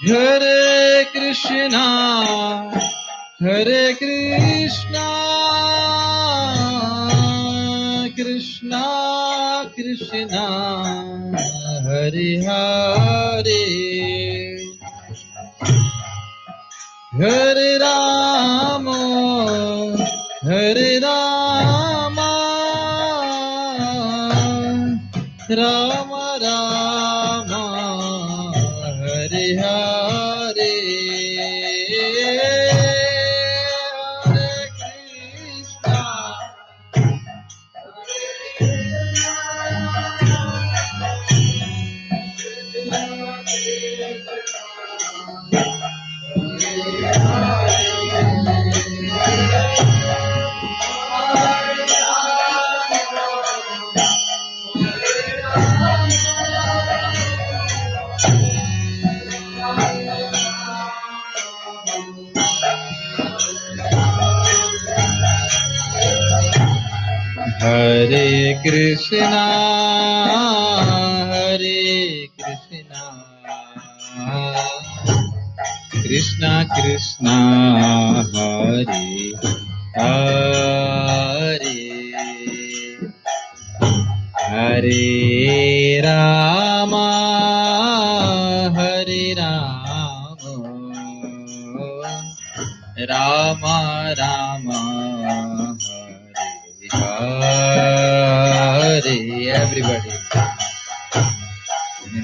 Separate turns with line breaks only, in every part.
Hare Krishna, Hare Krishna, Krishna Krishna, Hare Hare, Hare Rama, Hare Rama, Rama Rama, Hare Hare, Hare Krishna, Hare Krishna, Hare Krishna, Krishna Krishna, Hare Hare, Hare Rama, Hare Rama, Rama Rama, Hare everybody.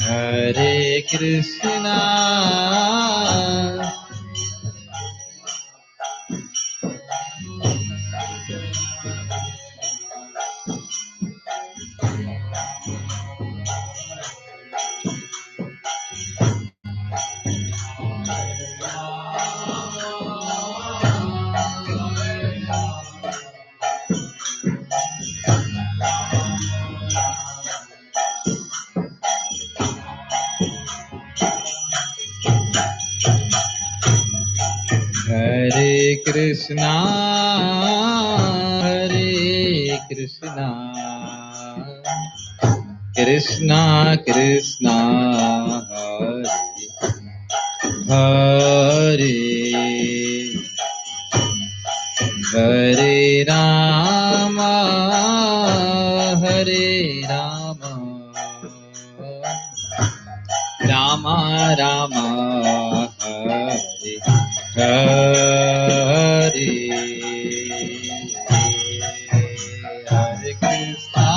Hare Krishna, Hare Krishna, Hare Krishna, Krishna Krishna, Hare Hare, Hare Rama, Hare Rama, Rama Rama, Hare Hare, Hare Krishna.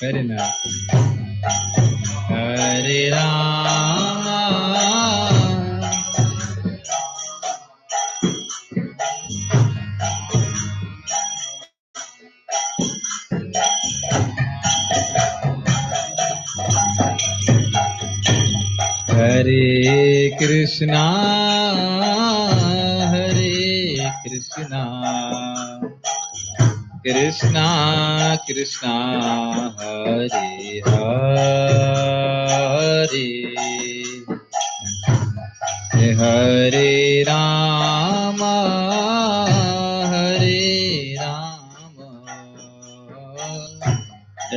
Very nice. Hare Rama, Hare Krishna, Hare Krishna, Krishna Krishna, Hare Hare, Hare Rama, Hare Rama,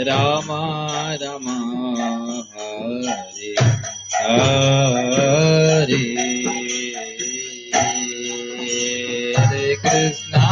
Rama Rama, Hare Hare, Hare Krishna.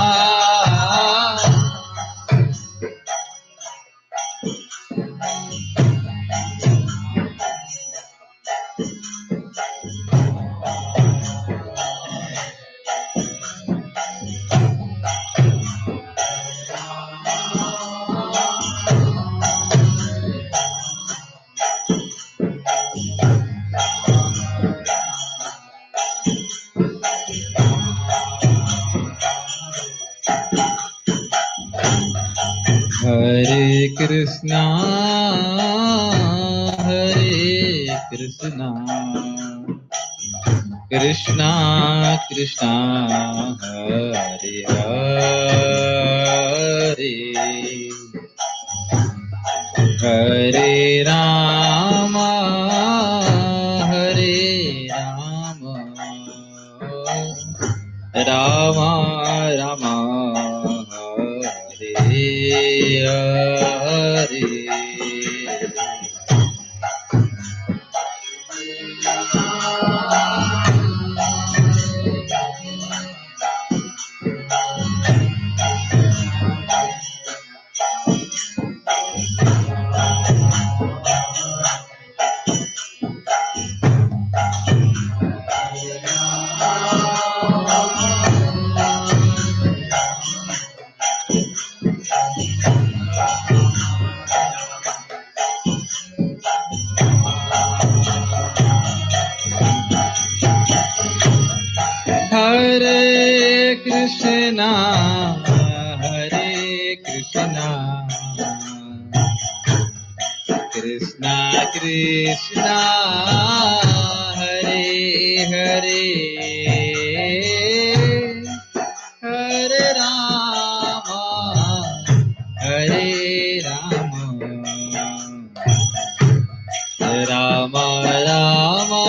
Hare Krishna, Hare Krishna, Krishna Krishna, Hare Hare, Hare Rama, Hare Rama, Krishna, Hare Krishna, Krishna Krishna, Hare Hare, Hare Rama, Hare Rama, Rama Rama,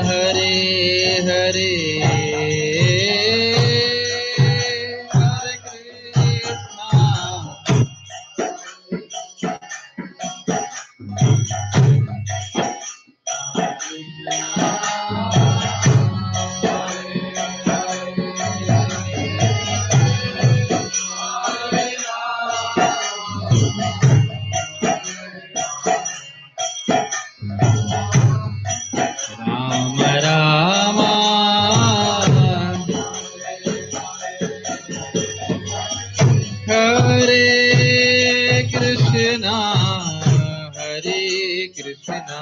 Hare Hare, Hare Rama Rama, Hare Krishna, Hare Krishna,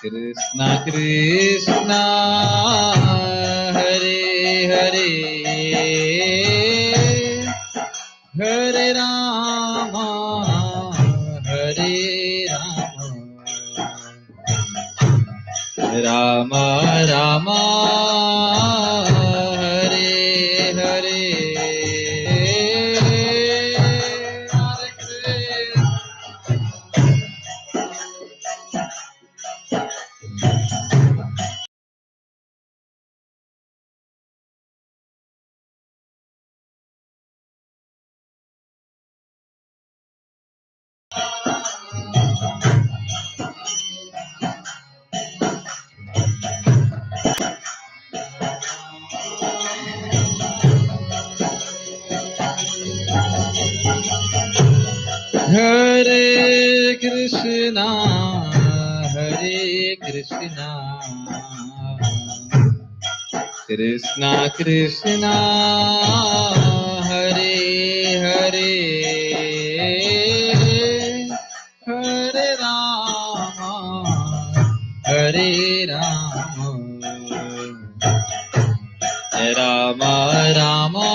Krishna Krishna, Hare Hare, Hare Rama, Hare Rama, Rama Rama, Hare Hare, Hare Krishna. Hare Krishna, Hare Krishna, Krishna Krishna, Hare Hare, Hare Rama, Hare Rama, Rama Rama,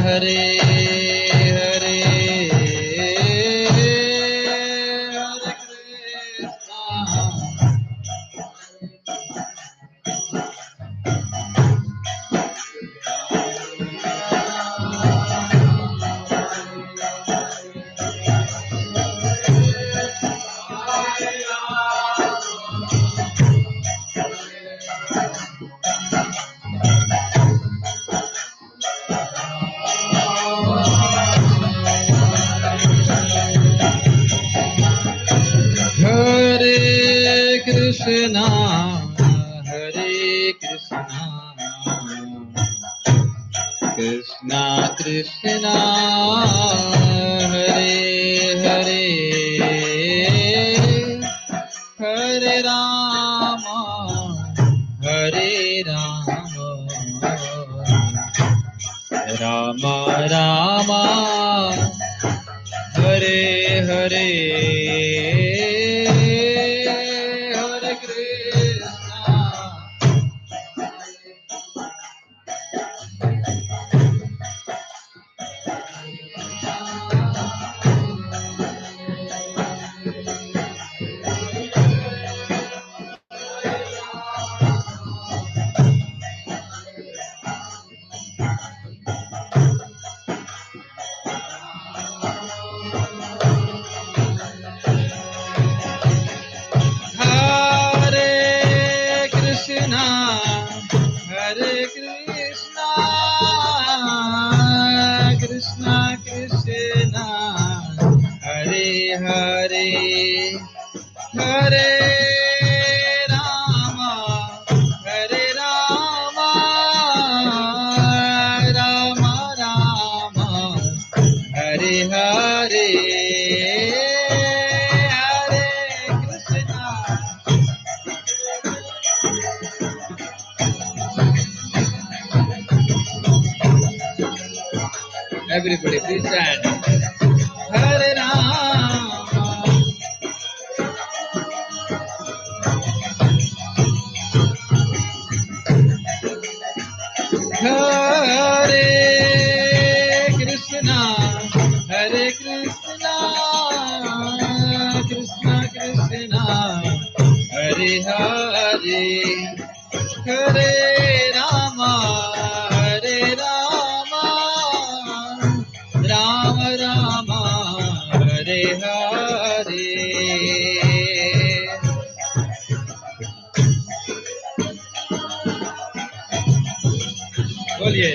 Hare Hare, Hare Krishna, Hare Krishna, Krishna Krishna, Hare Hare, Hare Rama, Hare Rama, Rama Rama, Hare Hare, Hare Krishna. Krishna Krishna, Hare Hare, Hare Rama, Hare Rama, Rama Rama, Hare Hare, Hare Krishna. Everybody, please stand. Hare Rama. Hare Rama, Hare Rama, Rama Rama, Hare Hare. बोलिए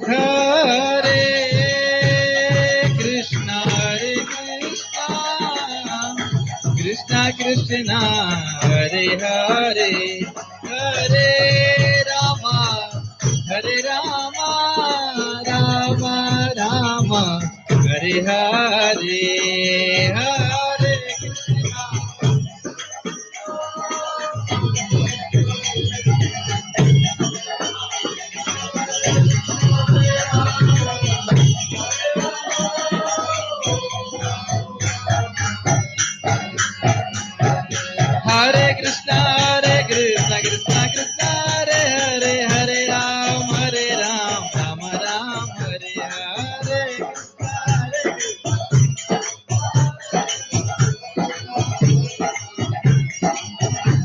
Hare Krishna, Krishna Krishna, Hare Hare, Hare Rama, Hare Rama, Rama Rama, Hare Hare, Hare Krishna. Hare Krishna, Krishna Krishna, Hare Hare, Hare Ram, Ram Ram, Hare Hare.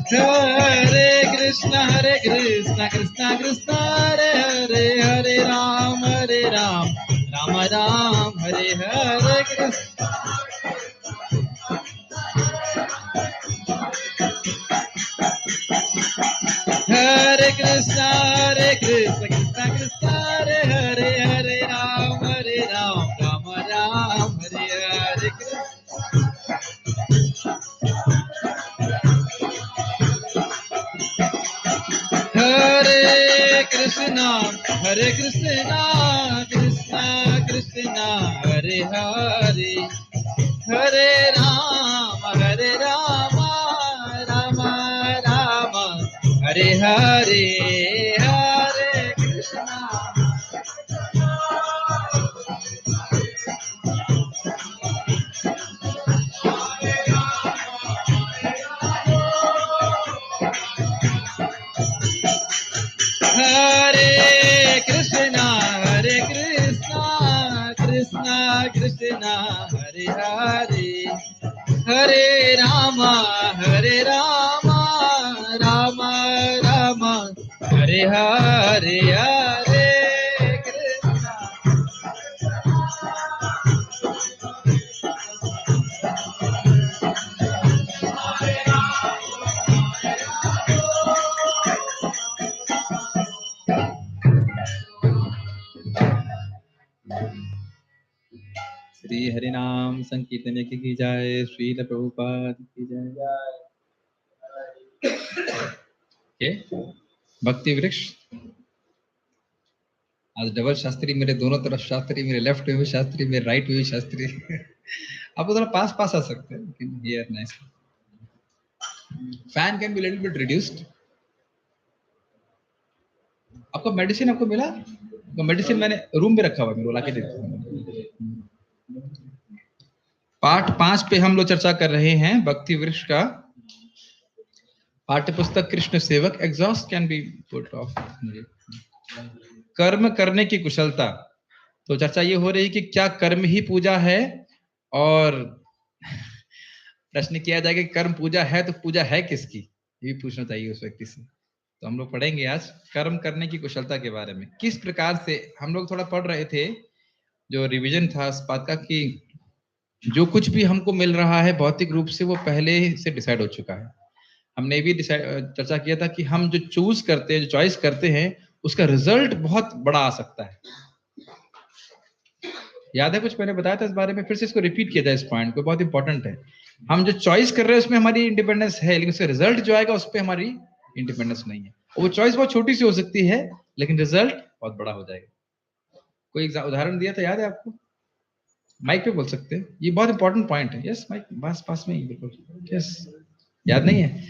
Hare Krishna, Krishna Krishna, Hare Hare, Hare Ram, Ram Ram, Hare Hare Krishna. Hare Krishna, Krishna Krishna, Hare Hare, Hare Ram, Ram Ram, Hare Hare Krishna. Hare Krishna, Krishna Krishna, Hare Hare, Hare Ram, Ram Ram, Hare Hare, Hare Krishna. Hare Krishna, Krishna Krishna, Hare Hare, Hare Rama, Rama Rama, Hare Hare, Hare Krishna. Shri हरिनाम संकीर्तन की जाए, श्रील प्रभुपाद की जय। भक्ति वृक्ष आज double Shastri, मेरे दोनों तरफ शास्त्री, मेरे लेफ्ट में भी शास्त्री, मेरे राइट में भी शास्त्री। आपको थोड़ा पास पास आ सकते हैं, लेकिन here nice. Fan can be little bit reduced. आपका मेडिसिन आपको मिला? तो मेडिसिन मैंने रूम में रखा हुआ, मेरे को लाके दे दो। पाठ 5 पे हम लोग चर्चा कर रहे हैं भक्ति वृक्ष का पाठ्य पुस्तक कृष्ण सेवक। Exhaust can be put off. कर्म करने की कुशलता। तो चर्चा ये हो रही कि क्या कर्म ही पूजा है, और प्रश्न किया जाएगा कि कर्म पूजा है तो पूजा है किसकी, ये भी पूछना चाहिए उस व्यक्ति से। तो हम लोग पढ़ेंगे आज कर्म करने की कुशलता के बारे में। किस प्रकार से हम लोग थोड़ा पढ़ रहे थे, जो रिवीजन था इस बात का कि जो कुछ भी हमको मिल रहा है भौतिक रूप से वो पहले से डिसाइड हो चुका है। हमने भी चर्चा किया था कि हम जो चूज करते हैं, जो चॉइस करते हैं, उसका रिजल्ट बहुत बड़ा आ सकता है। याद है कुछ मैंने बताया था इस बारे में, फिर से इसको रिपीट किया जाए, इस पॉइंट को, बहुत इंपॉर्टेंट है। हम जो चॉइस कर रहे हैं उसमें हमारी इंडिपेंडेंस है, लेकिन उसका रिजल्ट जो आएगा उस पर हमारी इंडिपेंडेंस नहीं है। वो चॉइस बहुत छोटी सी हो सकती है, लेकिन रिजल्ट बहुत बड़ा हो जाएगा। कोई उदाहरण दिया था, याद है आपको? माइक पे बोल सकते हैं, ये बहुत इंपॉर्टेंट पॉइंट है। यस, माइक पास में ही, बिल्कुल। यस, याद नहीं है?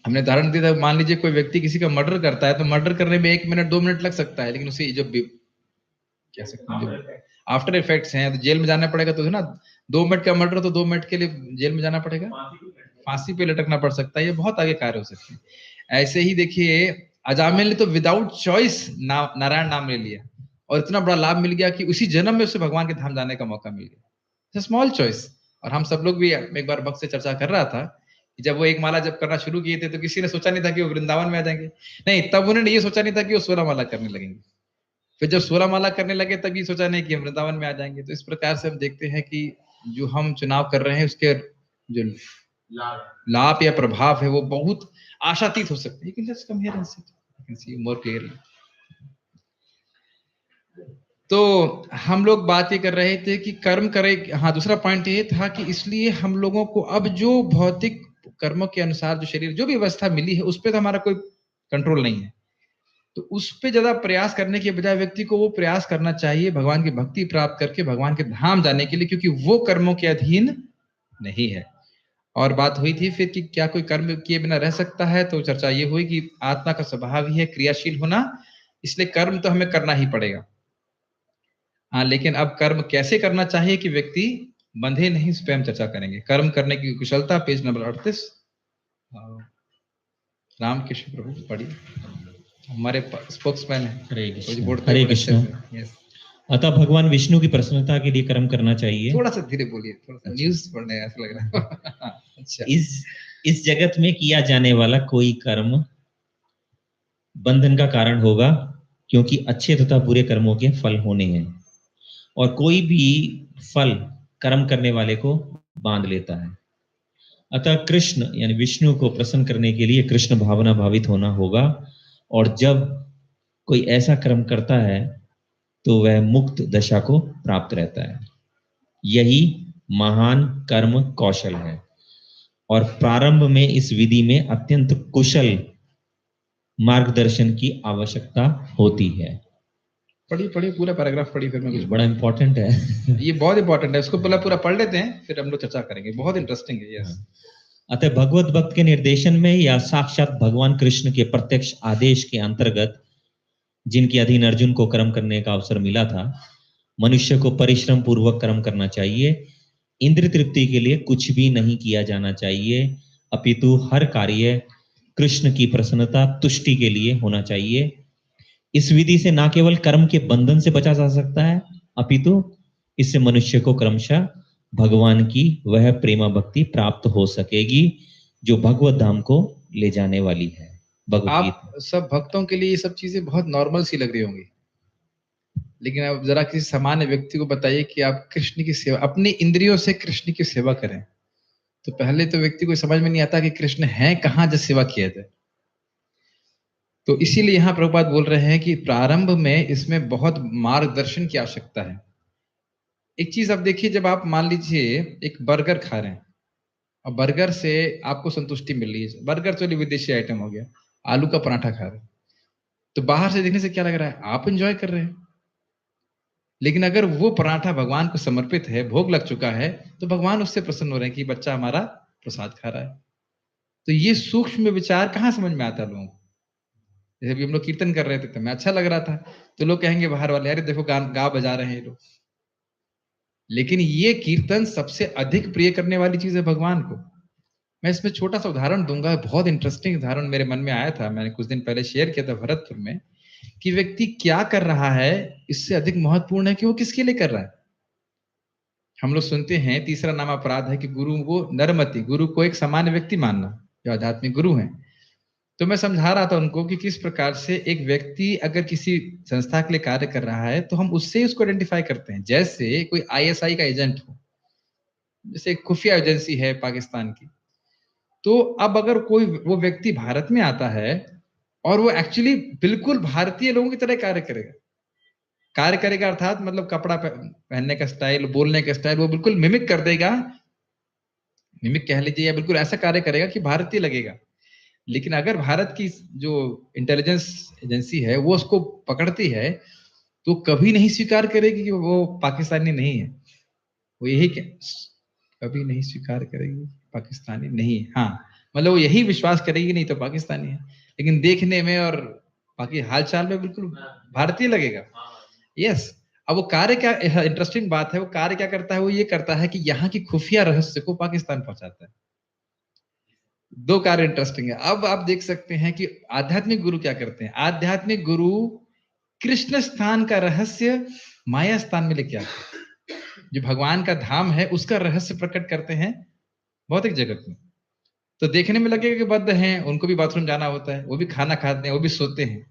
हमने उदाहरण दिया था, मान लीजिए कोई व्यक्ति किसी का मर्डर करता है, तो मर्डर करने में 1 मिनट 2 मिनट लग सकता है, लेकिन उसे जो कह सकते हैं आफ्टर इफेक्ट्स हैं, तो जेल में जाना पड़ेगा। तो है ना, 2 मिनट का मर्डर तो 2 मिनट के लिए जेल में जाना पड़ेगा, फांसी पे लटकना पड़ सकता है, ये बहुत आगे कार्य हो सकते हैं। ऐसे ही देखिए, अजामिल ने तो विदाउट चॉइस नारायण नाम ले लिया और इतना बड़ा लाभ मिल गया कि उसी जन्म में उसे भगवान के धाम जाने का मौका मिल गया। Small choice. और हम सब लोग भी, एक बार भक्त से चर्चा कर रहा था कि जब वो एक माला जब करना शुरू किए थे तो किसी ने सोचा नहीं था कि वो वृंदावन में आ जाएंगे। नहीं, तब उन्होंने ये सोचा नहीं था कि वो 16 माला करने लगेंगे। फिर जब 16 माला करने लगे तब ये सोचा नहीं कि हम वृंदावन में आ जाएंगे। तो इस प्रकार से हम देखते हैं कि जो हम चुनाव कर रहे हैं उसके जो लाभ या प्रभाव है वो बहुत आशातीत हो सकते हैं। You can just come here and sit. You can see more clearly. तो हम लोग बात ये कर रहे थे कि कर्म करे। हाँ, दूसरा पॉइंट ये था कि इसलिए हम लोगों को अब जो भौतिक कर्मों के अनुसार जो शरीर जो भी अवस्था मिली है उस पर तो हमारा कोई कंट्रोल नहीं है। तो उस पे ज्यादा प्रयास करने के बजाय व्यक्ति को वो प्रयास करना चाहिए भगवान की भक्ति प्राप्त करके भगवान के धाम जाने के लिए, क्योंकि वो कर्मों के अधीन नहीं है। और बात हुई थी फिर कि क्या कोई कर्म किए बिना रह सकता है, तो चर्चा ये हुई कि आत्मा का स्वभाव ही है क्रियाशील होना, इसलिए कर्म तो हमें करना ही पड़ेगा। हाँ, लेकिन अब कर्म कैसे करना चाहिए कि व्यक्ति बंधे नहीं, इस पे हम चर्चा करेंगे। कर्म करने की कुशलता, पेज नंबर 38। रामकृष्ण प्रभु पढ़िए, हमारे स्पोक्समैन है।
हरे कृष्ण। हरे कृष्ण। अतः भगवान विष्णु की प्रसन्नता के लिए कर्म करना चाहिए।
थोड़ा सा धीरे बोलिए, थोड़ा सा न्यूज़ पढ़ने ऐसा लग रहा है। अच्छा।
इस जगत में किया जाने वाला कोई कर्म बंधन का कारण होगा, क्योंकि अच्छे तथा बुरे कर्मों के फल होने हैं, और कोई भी फल कर्म करने वाले को बांध लेता है। अतः कृष्ण यानी विष्णु को प्रसन्न करने के लिए कृष्ण भावना भावित होना होगा, और जब कोई ऐसा कर्म करता है तो वह मुक्त दशा को प्राप्त रहता है। यही महान कर्म कौशल है, और प्रारंभ में इस विधि में अत्यंत कुशल मार्गदर्शन की आवश्यकता होती है।
पढ़िए पूरा पैराग्राफ पढ़िए, फिर मैं कुछ
बड़ा इंपॉर्टेंट है।
ये बहुत इंपॉर्टेंट है, इसको पूरा पढ़ लेते हैं फिर हम लोग चर्चा करेंगे। बहुत इंटरेस्टिंग है। यस।
अतः भगवत भक्त के निर्देशन में या साक्षात भगवान कृष्ण के प्रत्यक्ष आदेश के अंतर्गत जिनके अधीन अर्जुन को कर्म करने का अवसर मिला था, मनुष्य को परिश्रम पूर्वक कर्म करना चाहिए। इंद्र तृप्ति के लिए कुछ भी नहीं किया जाना चाहिए, अपितु हर कार्य कृष्ण की प्रसन्नता तुष्टि के लिए होना चाहिए। इस विधि से न केवल कर्म के बंधन से बचा जा सकता है, अपितु इससे मनुष्य को क्रमशः भगवान की वह प्रेमा भक्ति प्राप्त हो सकेगी जो भगवत धाम को ले जाने वाली है।
आप सब भक्तों के लिए ये सब चीजें बहुत नॉर्मल सी लग रही होंगी, लेकिन अब जरा किसी सामान्य व्यक्ति को बताइए कि आप कृष्ण की सेवा, अपनी इंद्रियों से कृष्ण की सेवा करें, तो पहले तो व्यक्ति को समझ में नहीं आता कि कृष्ण है कहाँ जो सेवा किया जाए। तो इसीलिए यहाँ प्रभुपाद बोल रहे हैं कि प्रारंभ में इसमें बहुत मार्गदर्शन की आवश्यकता है। एक चीज आप देखिए, जब आप मान लीजिए एक बर्गर खा रहे हैं और बर्गर से आपको संतुष्टि मिल रही है, बर्गर चलिए विदेशी आइटम हो गया, आलू का पराठा खा रहे हैं, तो बाहर से देखने से क्या लग रहा है, आप एंजॉय कर रहे हैं। लेकिन अगर वो पराठा भगवान को समर्पित है, भोग लग चुका है, तो भगवान उससे प्रसन्न हो रहे हैं कि बच्चा हमारा प्रसाद खा रहा है। तो ये सूक्ष्म विचार कहाँ समझ में आता है लोगों को। जैसे भी हम लोग कीर्तन कर रहे थे तो मैं अच्छा लग रहा था, तो लोग कहेंगे बाहर वाले, अरे देखो गा बजा रहे हैं ये लोग। लेकिन ये कीर्तन सबसे अधिक प्रिय करने वाली चीज है भगवान को। मैं इसमें छोटा सा उदाहरण दूंगा, बहुत इंटरेस्टिंग उदाहरण मेरे मन में आया था, मैंने कुछ दिन पहले शेयर किया था भरतपुर में, कि व्यक्ति क्या कर रहा है इससे अधिक महत्वपूर्ण है कि वो किसके लिए कर रहा है। हम लोग सुनते हैं तीसरा नाम अपराध है कि गुरु को नरमति, गुरु को एक सामान्य व्यक्ति मानना जो आध्यात्मिक गुरु हैं। तो मैं समझा रहा था उनको कि किस प्रकार से एक व्यक्ति अगर किसी संस्था के लिए कार्य कर रहा है तो हम उससे उसको आइडेंटिफाई करते हैं। जैसे कोई आईएसआई का एजेंट हो, जैसे खुफिया एजेंसी है पाकिस्तान की, तो अब अगर कोई वो व्यक्ति भारत में आता है और वो एक्चुअली बिल्कुल भारतीय लोगों की तरह कार्य करेगा अर्थात मतलब कपड़ा पहनने का स्टाइल, बोलने का स्टाइल वो बिल्कुल मिमिक कर देगा, मिमिक कह लीजिए, या बिल्कुल ऐसा कार्य करेगा कि भारतीय लगेगा। लेकिन अगर भारत की जो इंटेलिजेंस एजेंसी है वो उसको पकड़ती है तो कभी नहीं स्वीकार करेगी कि वो पाकिस्तानी नहीं है। वो यही कभी नहीं स्वीकार करेगी पाकिस्तानी नहीं है। हाँ, मतलब वो यही विश्वास करेगी नहीं तो पाकिस्तानी है, लेकिन देखने में और बाकी हालचाल में बिल्कुल भारतीय लगेगा। यस। अब वो कार्य क्या, इंटरेस्टिंग बात है, वो कार्य क्या करता है, वो ये करता है कि यहाँ की खुफिया रहस्य को पाकिस्तान पहुंचाता है। दो कार्य इंटरेस्टिंग है। अब आप देख सकते हैं कि आध्यात्मिक गुरु क्या करते हैं। आध्यात्मिक गुरु कृष्ण स्थान का रहस्य माया स्थान में लेके आते हैं। जो भगवान का धाम है उसका रहस्य प्रकट करते हैं भौतिक जगत में। तो देखने में लगेगा कि बद्ध हैं, उनको भी बाथरूम जाना होता है, वो भी खाना खाते हैं, वो भी सोते हैं,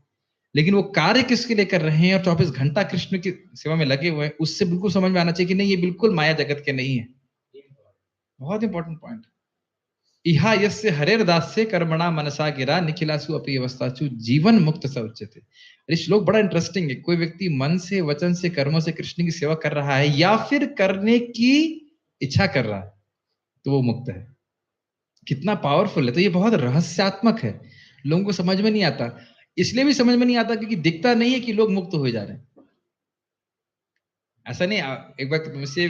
लेकिन वो कार्य किसके लिए कर रहे हैं और 24 घंटा कृष्ण की सेवा में लगे हुए हैं, उससे बिल्कुल समझ में आना चाहिए कि नहीं, ये बिल्कुल माया जगत के नहीं है। बहुत इंपॉर्टेंट पॉइंट। इहा यस्य हरेर्दास्य कर्मणा मनसा गिरा निखिलासु अपि अवस्थाचु जीवन मुक्त स उच्यते। ये श्लोक बड़ा इंटरेस्टिंग है। कोई व्यक्ति मन से, वचन से, कर्मों से कृष्ण की सेवा कर रहा है या फिर करने की इच्छा कर रहा है तो वो मुक्त है। कितना पावरफुल है। तो ये बहुत रहस्यात्मक है, लोगों को समझ में नहीं आता। इसलिए भी समझ में नहीं आता क्योंकि दिखता नहीं है कि लोग मुक्त हो जा रहे हैं। ऐसा नहीं। एक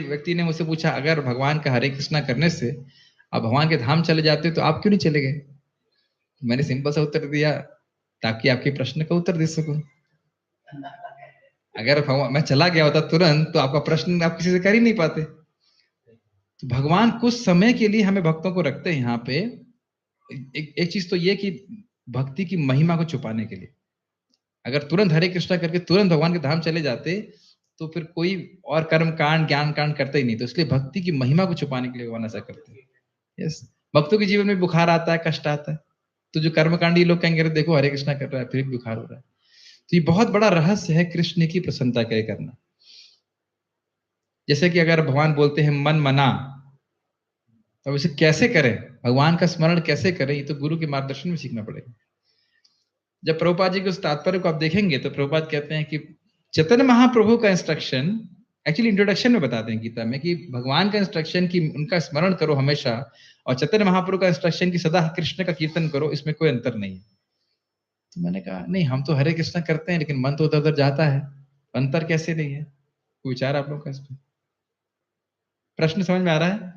व्यक्ति ने मुझसे पूछा, अगर भगवान का हरे कृष्णा करने से आप भगवान के धाम चले जाते तो आप क्यों नहीं चले गए? मैंने सिंपल सा उत्तर दिया ताकि आपके प्रश्न का उत्तर दे सकूं। अगर भगवान मैं चला गया होता तुरंत तो आपका प्रश्न आप किसी से कर ही नहीं पाते। तो भगवान कुछ समय के लिए हमें भक्तों को रखते हैं यहाँ पे। एक चीज तो ये कि भक्ति की महिमा को छुपाने के लिए। अगर तुरंत हरे कृष्णा करके तुरंत भगवान के धाम चले जाते तो फिर कोई और कर्म कांड ज्ञान कांड करते ही नहीं। तो इसलिए भक्ति की महिमा को छुपाने के लिए भगवान ऐसा करते हैं। यस, भक्तों के जीवन में बुखार आता है, कष्ट आता है, तो जो कर्मकांडी लोग कहेंगे देखो हरे कृष्णा कर रहा है फिर बुखार हो रहा है। तो ये बहुत बड़ा रहस्य है कृष्ण की प्रसन्नता के करना। जैसे कि अगर भगवान बोलते हैं मन मना, तो इसे कैसे करें, भगवान का स्मरण कैसे करें, ये तो गुरु के मार्गदर्शन में सीखना पड़ेगा। जब प्रभुपाद जी के उस तात्पर्य को आप देखेंगे तो प्रभुपाद कहते हैं कि चैतन्य महाप्रभु का इंस्ट्रक्शन एक्चुअली इंट्रोडक्शन में बताते हैं गीता में कि भगवान का इंस्ट्रक्शन कि उनका स्मरण करो हमेशा, और चैतन्य महाप्रभु का इंस्ट्रक्शन कि सदा कृष्ण का कीर्तन करो, इसमें कोई अंतर नहीं है। तो मैंने कहा नहीं, हम तो हरे कृष्ण करते हैं लेकिन मन तो उधर उधर जाता है, अंतर कैसे नहीं है? कोई विचार आप लोग का इस पर? प्रश्न समझ में आ रहा है?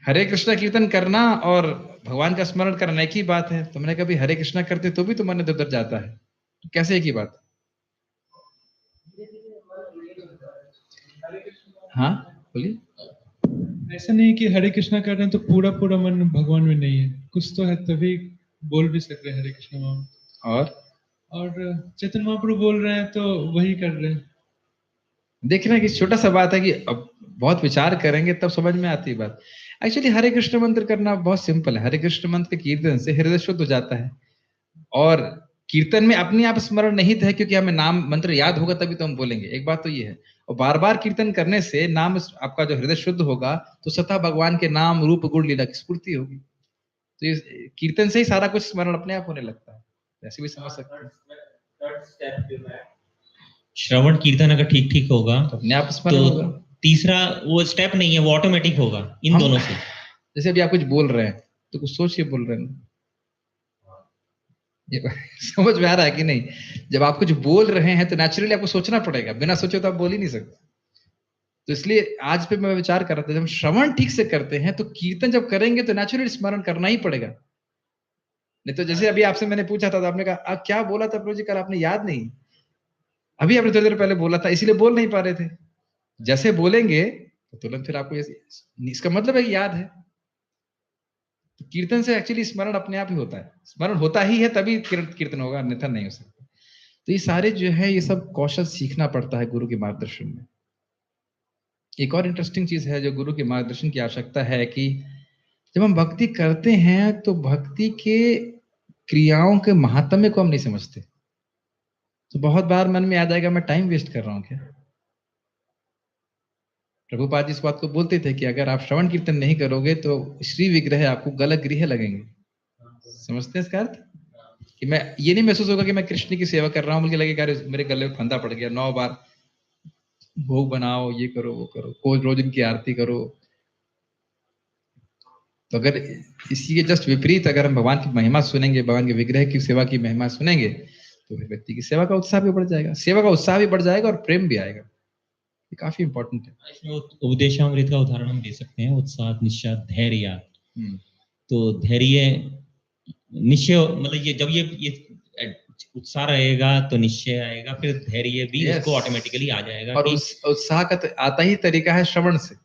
हरे कृष्ण कीर्तन करना और भगवान का स्मरण करना एक ही बात है। तो मैंने कभी हरे कृष्णा करते तो भी तो मन इधर उधर जाता है, तो कैसे एक ही बात? हाँ बोलिए।
ऐसा नहीं कि हरे कृष्णा कर रहे हैं तो पूरा पूरा मन भगवान में नहीं है, कुछ तो है, तभी बोल भी सक रहे हैं हरे कृष्णा महामंत्र। और चैतन्य महाप्रभु बोल रहे हैं तो वही कर रहे हैं।
देखना कि छोटा सा बात है कि अब बहुत विचार करेंगे तब समझ में आती है बात। एक्चुअली हरे कृष्ण मंत्र करना बहुत सिंपल है। हरे कृष्ण मंत्र के कीर्तन से हृदय शुद्ध हो जाता है, और कीर्तन में अपने आप स्मरण निहित है क्योंकि हमें नाम मंत्र याद होगा तभी तो हम बोलेंगे। एक बात तो ये है। और बार बार कीर्तन करने से नाम आपका जो हृदय शुद्ध होगा तो सतह भगवान के नाम रूप गुण लीला की स्फूर्ति होगी। तो ये कीर्तन से ही सारा कुछ स्मरण अपने आप होने लगता है, ऐसे भी समझ सकते हैं।
श्रवण कीर्तन अगर ठीक ठीक होगा
तो अपने आप स्मरण होगा।
तीसरा वो स्टेप नहीं है, वो ऑटोमेटिक होगा इन दोनों से।
जैसे अभी आप कुछ बोल रहे हैं तो कुछ सोच के बोल रहे हैं, ये समझ में आ रहा है कि नहीं? जब आप कुछ बोल रहे हैं तो नेचुरली आपको सोचना पड़ेगा, बिना सोचे तो आप बोल ही नहीं सकते। तो इसलिए आज पे मैं विचार कर रहा था, जब श्रवण ठीक से करते हैं तो कीर्तन जब करेंगे तो नेचुरली स्मरण करना ही पड़ेगा। नहीं तो जैसे अभी आपसे मैंने पूछा था तो आपने कहा क्या बोला था प्रभु जी कल, आपने याद नहीं? अभी आपने थोड़ी देर पहले बोला था, इसीलिए बोल नहीं पा रहे थे। जैसे बोलेंगे तो तुरंत फिर आपको इसका मतलब है कि याद है। तो कीर्तन से एक्चुअली स्मरण अपने आप ही होता है, स्मरण होता ही है तभी कीर्तन होगा, अन्यथा नहीं हो सकता। तो ये सारे जो है ये सब कौशल सीखना पड़ता है गुरु के मार्गदर्शन में। एक और इंटरेस्टिंग चीज है जो गुरु के मार्गदर्शन की आवश्यकता है कि जब हम भक्ति करते हैं तो भक्ति के क्रियाओं के महात्म्य को हम नहीं समझते। तो बहुत बार मन में आ जाएगा मैं टाइम वेस्ट कर रहा हूं क्या? प्रभुपाद जी इस बात को बोलते थे कि अगर आप श्रवण कीर्तन नहीं करोगे तो श्री विग्रह आपको गलत गृह लगेंगे। समझते हैं इसका अर्थ? कि मैं ये नहीं महसूस होगा कि मैं कृष्ण की सेवा कर रहा हूं, बल्कि लगेगा मेरे गले में फंदा पड़ गया, 9 बार भोग बनाओ, ये करो वो करो, रोज इनकी आरती करो। तो अगर इसी के जस्ट विपरीत अगर हम भगवान की महिमा सुनेंगे, भगवान के विग्रह की सेवा की महिमा सुनेंगे तो फिर व्यक्ति की सेवा का उत्साह भी बढ़ जाएगा, सेवा का उत्साह भी बढ़ जाएगा और प्रेम भी आएगा। ये काफी इंपॉर्टेंट है।
इसमें उपदेशामृत का उदाहरण हम दे सकते हैं, उत्साह निश्चय धैर्य। तो धैर्य निश्चय मतलब ये जब ये उत्साह रहेगा तो निश्चय आएगा, फिर धैर्य भी उसको ऑटोमेटिकली आ जाएगा।
और उस उत्साह का आता ही तरीका है श्रवण से।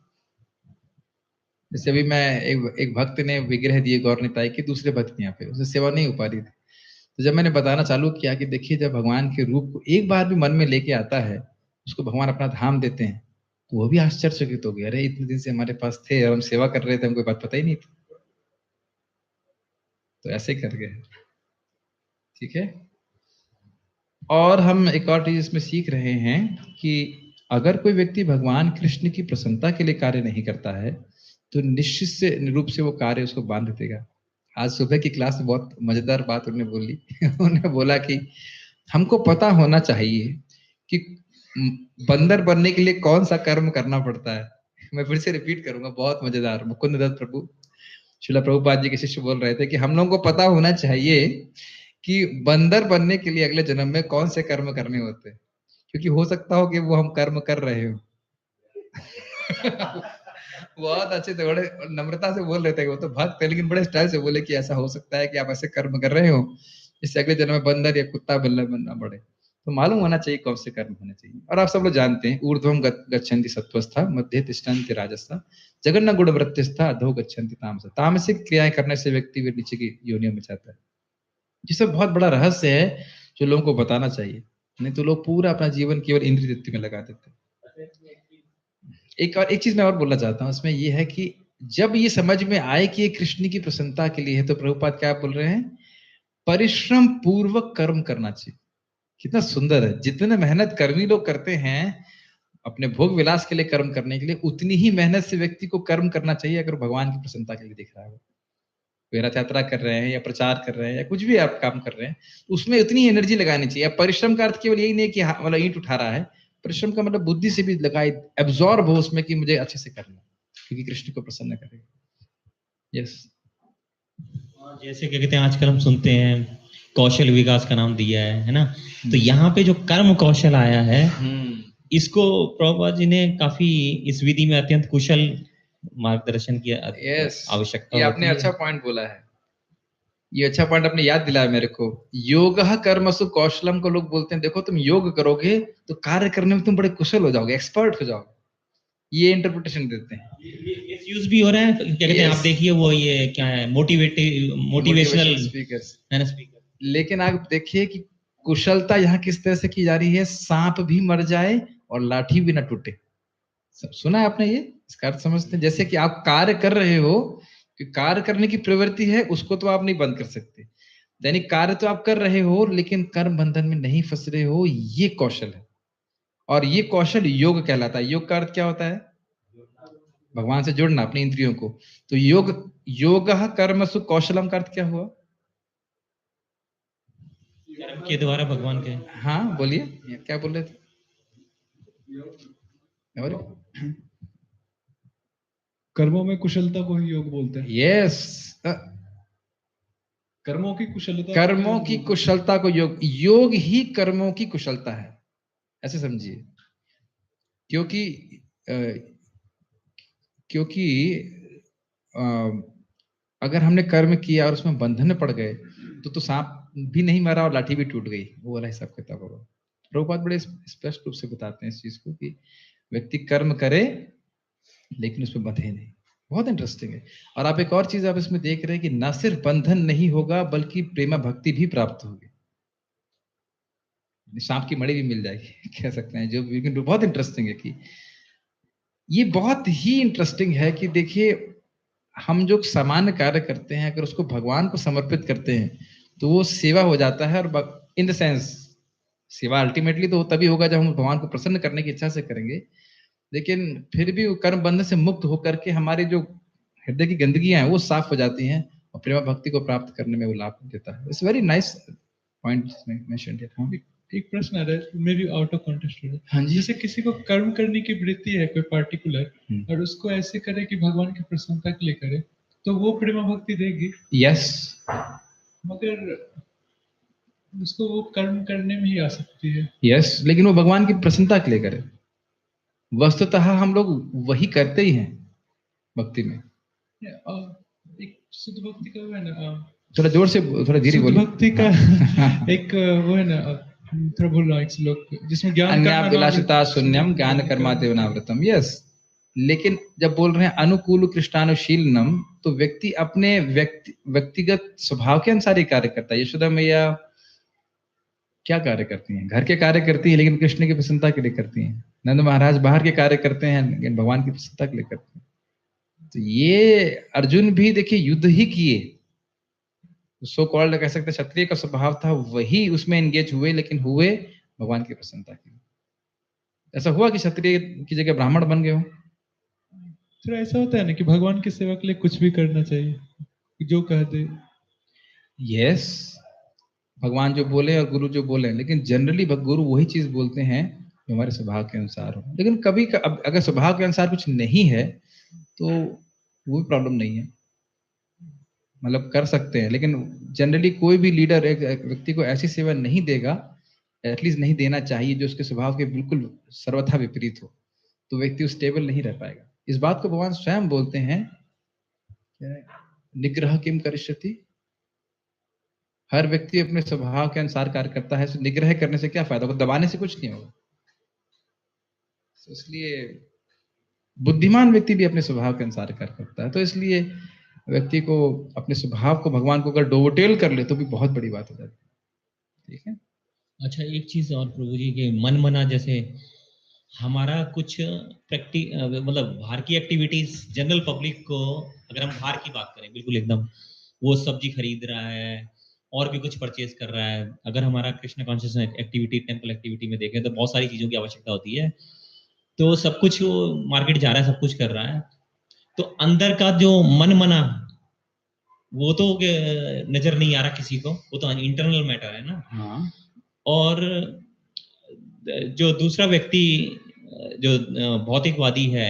जैसे अभी मैं एक भक्त ने विग्रह दिए गौर निताई के, दूसरे भक्त यहाँ पे उससे सेवा नहीं हो पा रही थी। तो जब मैंने बताना चालू किया कि देखिए जब भगवान के रूप को एक बार भी मन में लेके आता है, उसको भगवान अपना धाम देते हैं, तो वो भी आश्चर्यचकित हो गया, अरे इतने दिन से हमारे पास थे और हम सेवा कर रहे थे, हमको बात पता ही नहीं थी। तो ऐसे ही कर गए, ठीक है। और हम एक और चीज इसमें सीख रहे हैं कि अगर कोई व्यक्ति भगवान कृष्ण की प्रसन्नता के लिए कार्य नहीं करता है, तो निश्चित से रूप से वो कार्य उसको बांध देगा। आज सुबह की क्लास में बहुत मजेदार बात उन्होंने बोली उन्होंने बोला कि हमको पता होना चाहिए कि बंदर बनने के लिए कौन सा कर्म करना पड़ता है। मैं फिर से रिपीट करूंगा, बहुत मजेदार। मुकुंद दत्त प्रभु श्रील प्रभुपाद जी के शिष्य बोल रहे थे कि हम लोगों को पता होना चाहिए कि बंदर बनने के लिए अगले जन्म में कौन से कर्म करने होते हैं, क्योंकि हो सकता हो कि वो हम कर्म कर रहे हो। बहुत अच्छे थे, बड़े नम्रता से बोल रहे थे, वो तो भक्त है लेकिन बड़े स्टाइल से बोले कि ऐसा हो सकता है कि आप ऐसे कर्म कर रहे हो, इससे अगले जन्म में बंदर या कुत्ता बल्ला बनना पड़े। तो मालूम होना चाहिए कौन से कर्म होने चाहिए। और आप सब लोग जानते हैं, ऊर्ध्वम गच्छन्ति सत्वस्था, मध्य तिष्ठन्ति राजस्था, जगन्ना गुण वृत्तिस्था, अधो गच्छन्ति तामसा। तामसिक क्रियाएं करने से व्यक्ति वे नीचे की योनियों में जाता है। ये सब बहुत बड़ा रहस्य है जो लोगों को बताना चाहिए, नहीं तो लोग पूरा अपना जीवन केवल इंद्रिय तृप्ति में लगा देते हैं। एक चीज मैं और बोलना चाहता हूँ इसमें, ये है कि जब ये समझ में आए कि ये कृष्ण की प्रसन्नता के लिए है, तो प्रभुपाद क्या बोल रहे हैं, परिश्रम पूर्वक कर्म करना चाहिए। कितना सुंदर है, जितने मेहनत कर्मी लोग करते हैं अपने भोग विलास के लिए कर्म करने के लिए, उतनी ही मेहनत से व्यक्ति को कर्म करना चाहिए अगर भगवान की प्रसन्नता के लिए दिख रहा है। कोई रथ यात्रा कर रहे हैं या प्रचार कर रहे हैं या कुछ भी आप काम कर रहे हैं, उसमें उतनी एनर्जी लगानी चाहिए। परिश्रम का अर्थ केवल यही नहीं कि मतलब ईंट उठा रहा है, परिश्रम का मतलब बुद्धि से भी लगाए, एब्जॉर्ब हो उसमें कि मुझे अच्छे से करना, क्योंकि कृष्ण को प्रसन्न करेगा। यस,
जैसे क्या कहते हैं, आजकल हम सुनते हैं कौशल विकास का नाम दिया है ना, तो यहाँ पे जो कर्म कौशल आया है, इसको प्रभुपाद जी ने काफी इस विधि में अत्यंत कुशल मार्गदर्शन की आवश्यकता।
ये आपने अच्छा पॉइंट बोला है, ये अच्छा पॉइंट आपने याद दिलाया मेरे को। योग कर्मसु कौशलम को लोग बोलते हैं, देखो तुम योग करोगे तो कार्य करने में तुम बड़े कुशल हो जाओगे, एक्सपर्ट हो जाओगे, ये इंटरप्रिटेशन देते हैं।
ये यूज भी हो रहा है, क्या कहते हैं, आप देखिए वो ये क्या है, मोटिवेशनल स्पीकर्स है ना, स्पीकर।
लेकिन आप देखिए कि कुशलता यहाँ किस तरह से की जा रही है, सांप भी मर जाए और लाठी भी ना टूटे। सब सुना है आपने, ये इसका अर्थ समझते हैं। जैसे कि आप कार्य कर रहे हो, कि कार्य करने की प्रवृत्ति है, उसको तो आप नहीं बंद कर सकते। दैनिक कार्य तो आप कर रहे हो, लेकिन कर्म बंधन में नहीं फंस रहे हो, ये कौशल है। और ये कौशल योग कहलाता है। योग का अर्थ क्या होता है, भगवान से जुड़ना अपनी इंद्रियों को। तो योग कर्मसु कौशलम का अर्थ क्या हुआ,
कर्म के द्वारा भगवान के।
हाँ बोलिए, क्या बोल रहे थे।
कर्मों में कुशलता को ही योग बोलते हैं।
यस,
कर्मों की कुशलता
को योग ही कर्मों की कुशलता है, ऐसे समझिए। क्योंकि अगर हमने कर्म किया और उसमें बंधन में पड़ गए, तो सांप भी नहीं मरा और लाठी भी टूट गई, वो वाला हिसाब किताब होगा। प्रभुपाद बड़े स्पष्ट रूप से बताते हैं इस चीज को कि व्यक्ति कर्म करे लेकिन उसमें बंधे नहीं। बहुत इंटरेस्टिंग है। और आप एक और चीज आप इसमें देख रहे हैं कि न सिर्फ बंधन नहीं होगा, बल्कि प्रेमा भक्ति भी प्राप्त होगी, सांप की मणि भी मिल जाएगी कह सकते हैं। जो बहुत इंटरेस्टिंग है कि ये बहुत ही इंटरेस्टिंग है कि देखिए, हम जो सामान्य कार्य करते हैं, अगर उसको भगवान को समर्पित करते हैं तो वो सेवा हो जाता है। और इन द सेंस सेवा अल्टीमेटली तो तभी होगा जब हम भगवान को प्रसन्न करने की इच्छा से करेंगे, लेकिन फिर भी कर्म बंधन से मुक्त होकर के हमारी जो हृदय की गंदगियां हैं वो साफ हो जाती हैं और प्रेमा भक्ति को प्राप्त करने में वो लाभ देता है। It's very nice point mentioned here.
एक प्रश्न आ रहा है, may be out of context हो रहा है।
हाँ जी।
जैसे किसी को कर्म करने की वृत्ति है कोई पार्टिकुलर, और उसको ऐसे करे कि भगवान की प्रसन्नता के लिए करे, तो वो प्रेमा भक्ति देगी।
यस,
मगर उसको वो कर्म करने में ही आ सकती है।
यस, लेकिन वो भगवान की प्रसन्नता के लिए करे। वस्तुतः हम लोग वही करते ही हैं भक्ति में।
एक शुद्ध भक्ति का वो है ना,
थोड़ा जोर से, थोड़ा धीरे बोलिए।
भक्ति का एक वो है ना, थोड़ा बोल रहा हूँ एक श्लोक जिसमें ज्ञान
अन्याभिलाषिता शून्यम ज्ञान कर्मादेव नावृतम। यस, लेकिन जब बोल रहे हैं अनुकूल कृष्णानुशीलनम, तो व्यक्ति अपने व्यक्तिगत स्वभाव के अनुसार ही कार्य करता है। यशोदा मैया क्या कार्य करती हैं? घर के कार्य करती है, लेकिन कृष्ण की प्रसन्नता के लिए करती हैं। नंद महाराज बाहर के कार्य करते हैं, लेकिन भगवान की प्रसन्नता के लिए करते हैं। तो ये अर्जुन भी देखिए युद्ध ही किए, सो कॉल्ड कह सकते क्षत्रिय का स्वभाव था, वही उसमें एंगेज हुए, लेकिन हुए भगवान की प्रसन्नता के लिए। ऐसा हुआ कि क्षत्रिय की जगह ब्राह्मण बन गए हो?
थोड़ा ऐसा होता है ना कि भगवान की सेवा के लिए कुछ भी करना चाहिए, जो कह दे।
यस, भगवान जो बोले और गुरु जो बोले, लेकिन जनरली गुरु वही चीज बोलते हैं जो हमारे स्वभाव के अनुसार हो। लेकिन कभी अगर स्वभाव के अनुसार कुछ नहीं है तो वो भी प्रॉब्लम नहीं है, मतलब कर सकते हैं। लेकिन जनरली कोई भी लीडर एक व्यक्ति को ऐसी सेवा नहीं देगा, एटलीस्ट नहीं देना चाहिए, जो उसके स्वभाव के बिल्कुल सर्वथा विपरीत हो, तो व्यक्ति स्टेबल नहीं रह पाएगा। इस बात को भगवान स्वयं बोलते हैं, निग्रह किम करिष्यति, हर व्यक्ति अपने स्वभाव के अनुसार कार्य करता है, तो निग्रह करने से क्या फायदा होगा? दबाने से कुछ नहीं होगा। तो इसलिए बुद्धिमान व्यक्ति भी अपने स्वभाव के अनुसार कार्य करता है। तो इसलिए व्यक्ति को अपने स्वभाव को भगवान को अगर डोटेल कर ले तो भी बहुत बड़ी बात हो जाती है। ठीक है।
अच्छा, एक चीज और प्रभु जी के मन मना, जैसे हमारा कुछ मतलब बाहर की एक्टिविटीज, जनरल पब्लिक को अगर हम बाहर की बात करें, बिल्कुल एकदम वो सब्जी खरीद रहा है और भी कुछ परचेज कर रहा है, अगर हमारा Krishna conscious activity, temple activity में देखें तो बहुत सारी चीजों की आवश्यकता होती है, तो सब कुछ वो मार्केट जा रहा है, सब कुछ कर रहा है, तो अंदर का जो मन मना वो तो नजर नहीं आ रहा किसी को, वो तो इंटरनल मैटर है ना।
हाँ।
और जो दूसरा व्यक्ति जो भौतिकवादी है,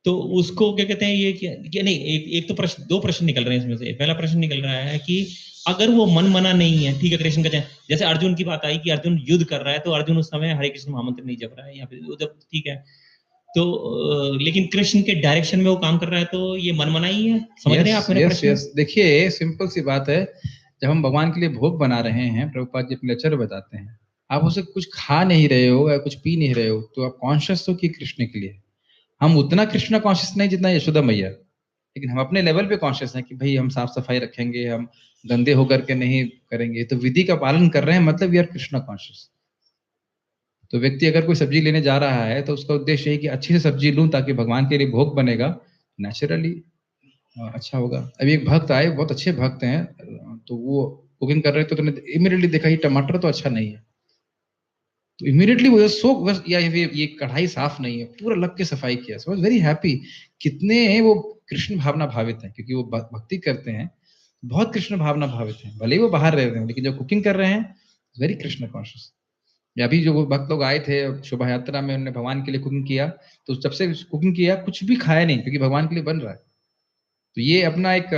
तो उसको क्या कहते हैं, ये क्या नहीं, एक तो प्रश्न, दो प्रश्न निकल रहे हैं इसमें से। पहला प्रश्न निकल रहा है कि अगर वो मन मना नहीं है, ठीक है, कृष्ण का जैसे अर्जुन की बात आई कि अर्जुन युद्ध कर रहा है, तो अर्जुन उस समय हरे कृष्ण महामंत्र नहीं जप रहा है, या फिर जब, ठीक है, तो लेकिन कृष्ण के डायरेक्शन में वो काम कर रहा है, तो ये मन मना ही है। समझ रहे हैं आप मेरा प्रश्न?
देखिए सिंपल सी बात है, जब हम भगवान के लिए भोग बना रहे हैं, प्रभुपाद जी अपने लेक्चर बताते हैं, आप उसे कुछ खा नहीं रहे हो या कुछ पी नहीं रहे हो, तो आप कॉन्शियस हो कि कृष्ण के लिए। हम उतना कृष्ण कॉन्शियस नहीं जितना यशोदा मैया, लेकिन हम अपने लेवल पे कॉन्शियस हैं कि भाई हम साफ सफाई रखेंगे, हम गंदे होकर के नहीं करेंगे, तो विधि का पालन कर रहे हैं, मतलब वी आर कृष्ण कॉन्शियस। तो व्यक्ति अगर कोई सब्जी लेने जा रहा है तो उसका उद्देश्य है कि अच्छी से सब्जी लूं ताकि भगवान के लिए भोग बनेगा, नेचुरली अच्छा होगा। अभी एक भक्त आए, बहुत अच्छे भक्त हैं, तो वो कुकिंग कर रहे थे, तो तुमने इमीडिएटली देखा ये टमाटर तो अच्छा नहीं है, तो इमीडिएटली वो सोक या ये कढ़ाई साफ नहीं है, पूरा लग के सफाई किया। सो वेरी हैप्पी, कितने वो कृष्ण भावना भावित हैं, क्योंकि वो भक्ति करते हैं, बहुत कृष्ण भावना भावित हैं, भले ही वो बाहर रह रहे हैं, लेकिन जो कुकिंग कर रहे हैं वेरी कृष्ण कॉन्शियस। या अभी जो भक्त लोग आए थे शोभा यात्रा में, उन्होंने भगवान के लिए कुकिंग किया, तो जब से कुकिंग किया कुछ भी खाया नहीं, क्योंकि भगवान के लिए बन रहा है। तो ये अपना एक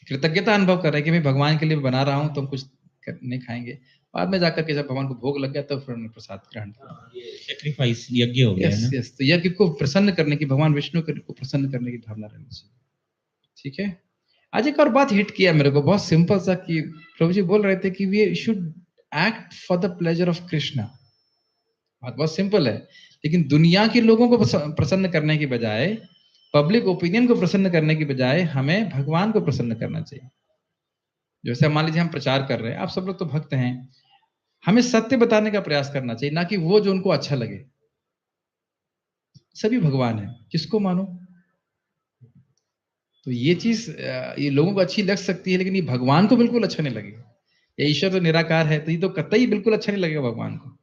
कृतज्ञता अनुभव कर रहे हैं कि मैं भगवान के लिए बना रहा हूँ, तो हम कुछ नहीं खाएंगे। बाद में जाकर के जब भगवान को भोग लग गया तो फिर उन्होंने प्रसाद ग्रहण किया।
सैक्रिफाइस यज्ञ हो गया है ना।
यस, तो यज्ञ को प्रसन्न करने की, भगवान विष्णु को प्रसन्न करने की भावना रहनी चाहिए। ठीक है। आज एक और बात हिट किया मेरे को, बहुत सिंपल सा, कि प्रभु जी बोल रहे थे कि we should act for the pleasure of Krishna. बात बहुत सिंपल है, लेकिन दुनिया के लोगों को प्रसन्न करने की बजाय, पब्लिक ओपिनियन को प्रसन्न करने की बजाय, हमें भगवान को प्रसन्न करना चाहिए। जैसे मान लीजिए हम प्रचार कर रहे हैं, आप सब लोग तो भक्त हैं, हमें सत्य बताने का प्रयास करना चाहिए, ना कि वो जो उनको अच्छा लगे। सभी भगवान है, किसको मानो? तो ये चीज ये लोगों को अच्छी लग सकती है, लेकिन ये भगवान को बिल्कुल अच्छा नहीं लगेगा। ये ईश्वर तो निराकार है, तो ये तो कतई बिल्कुल अच्छा नहीं लगेगा भगवान को।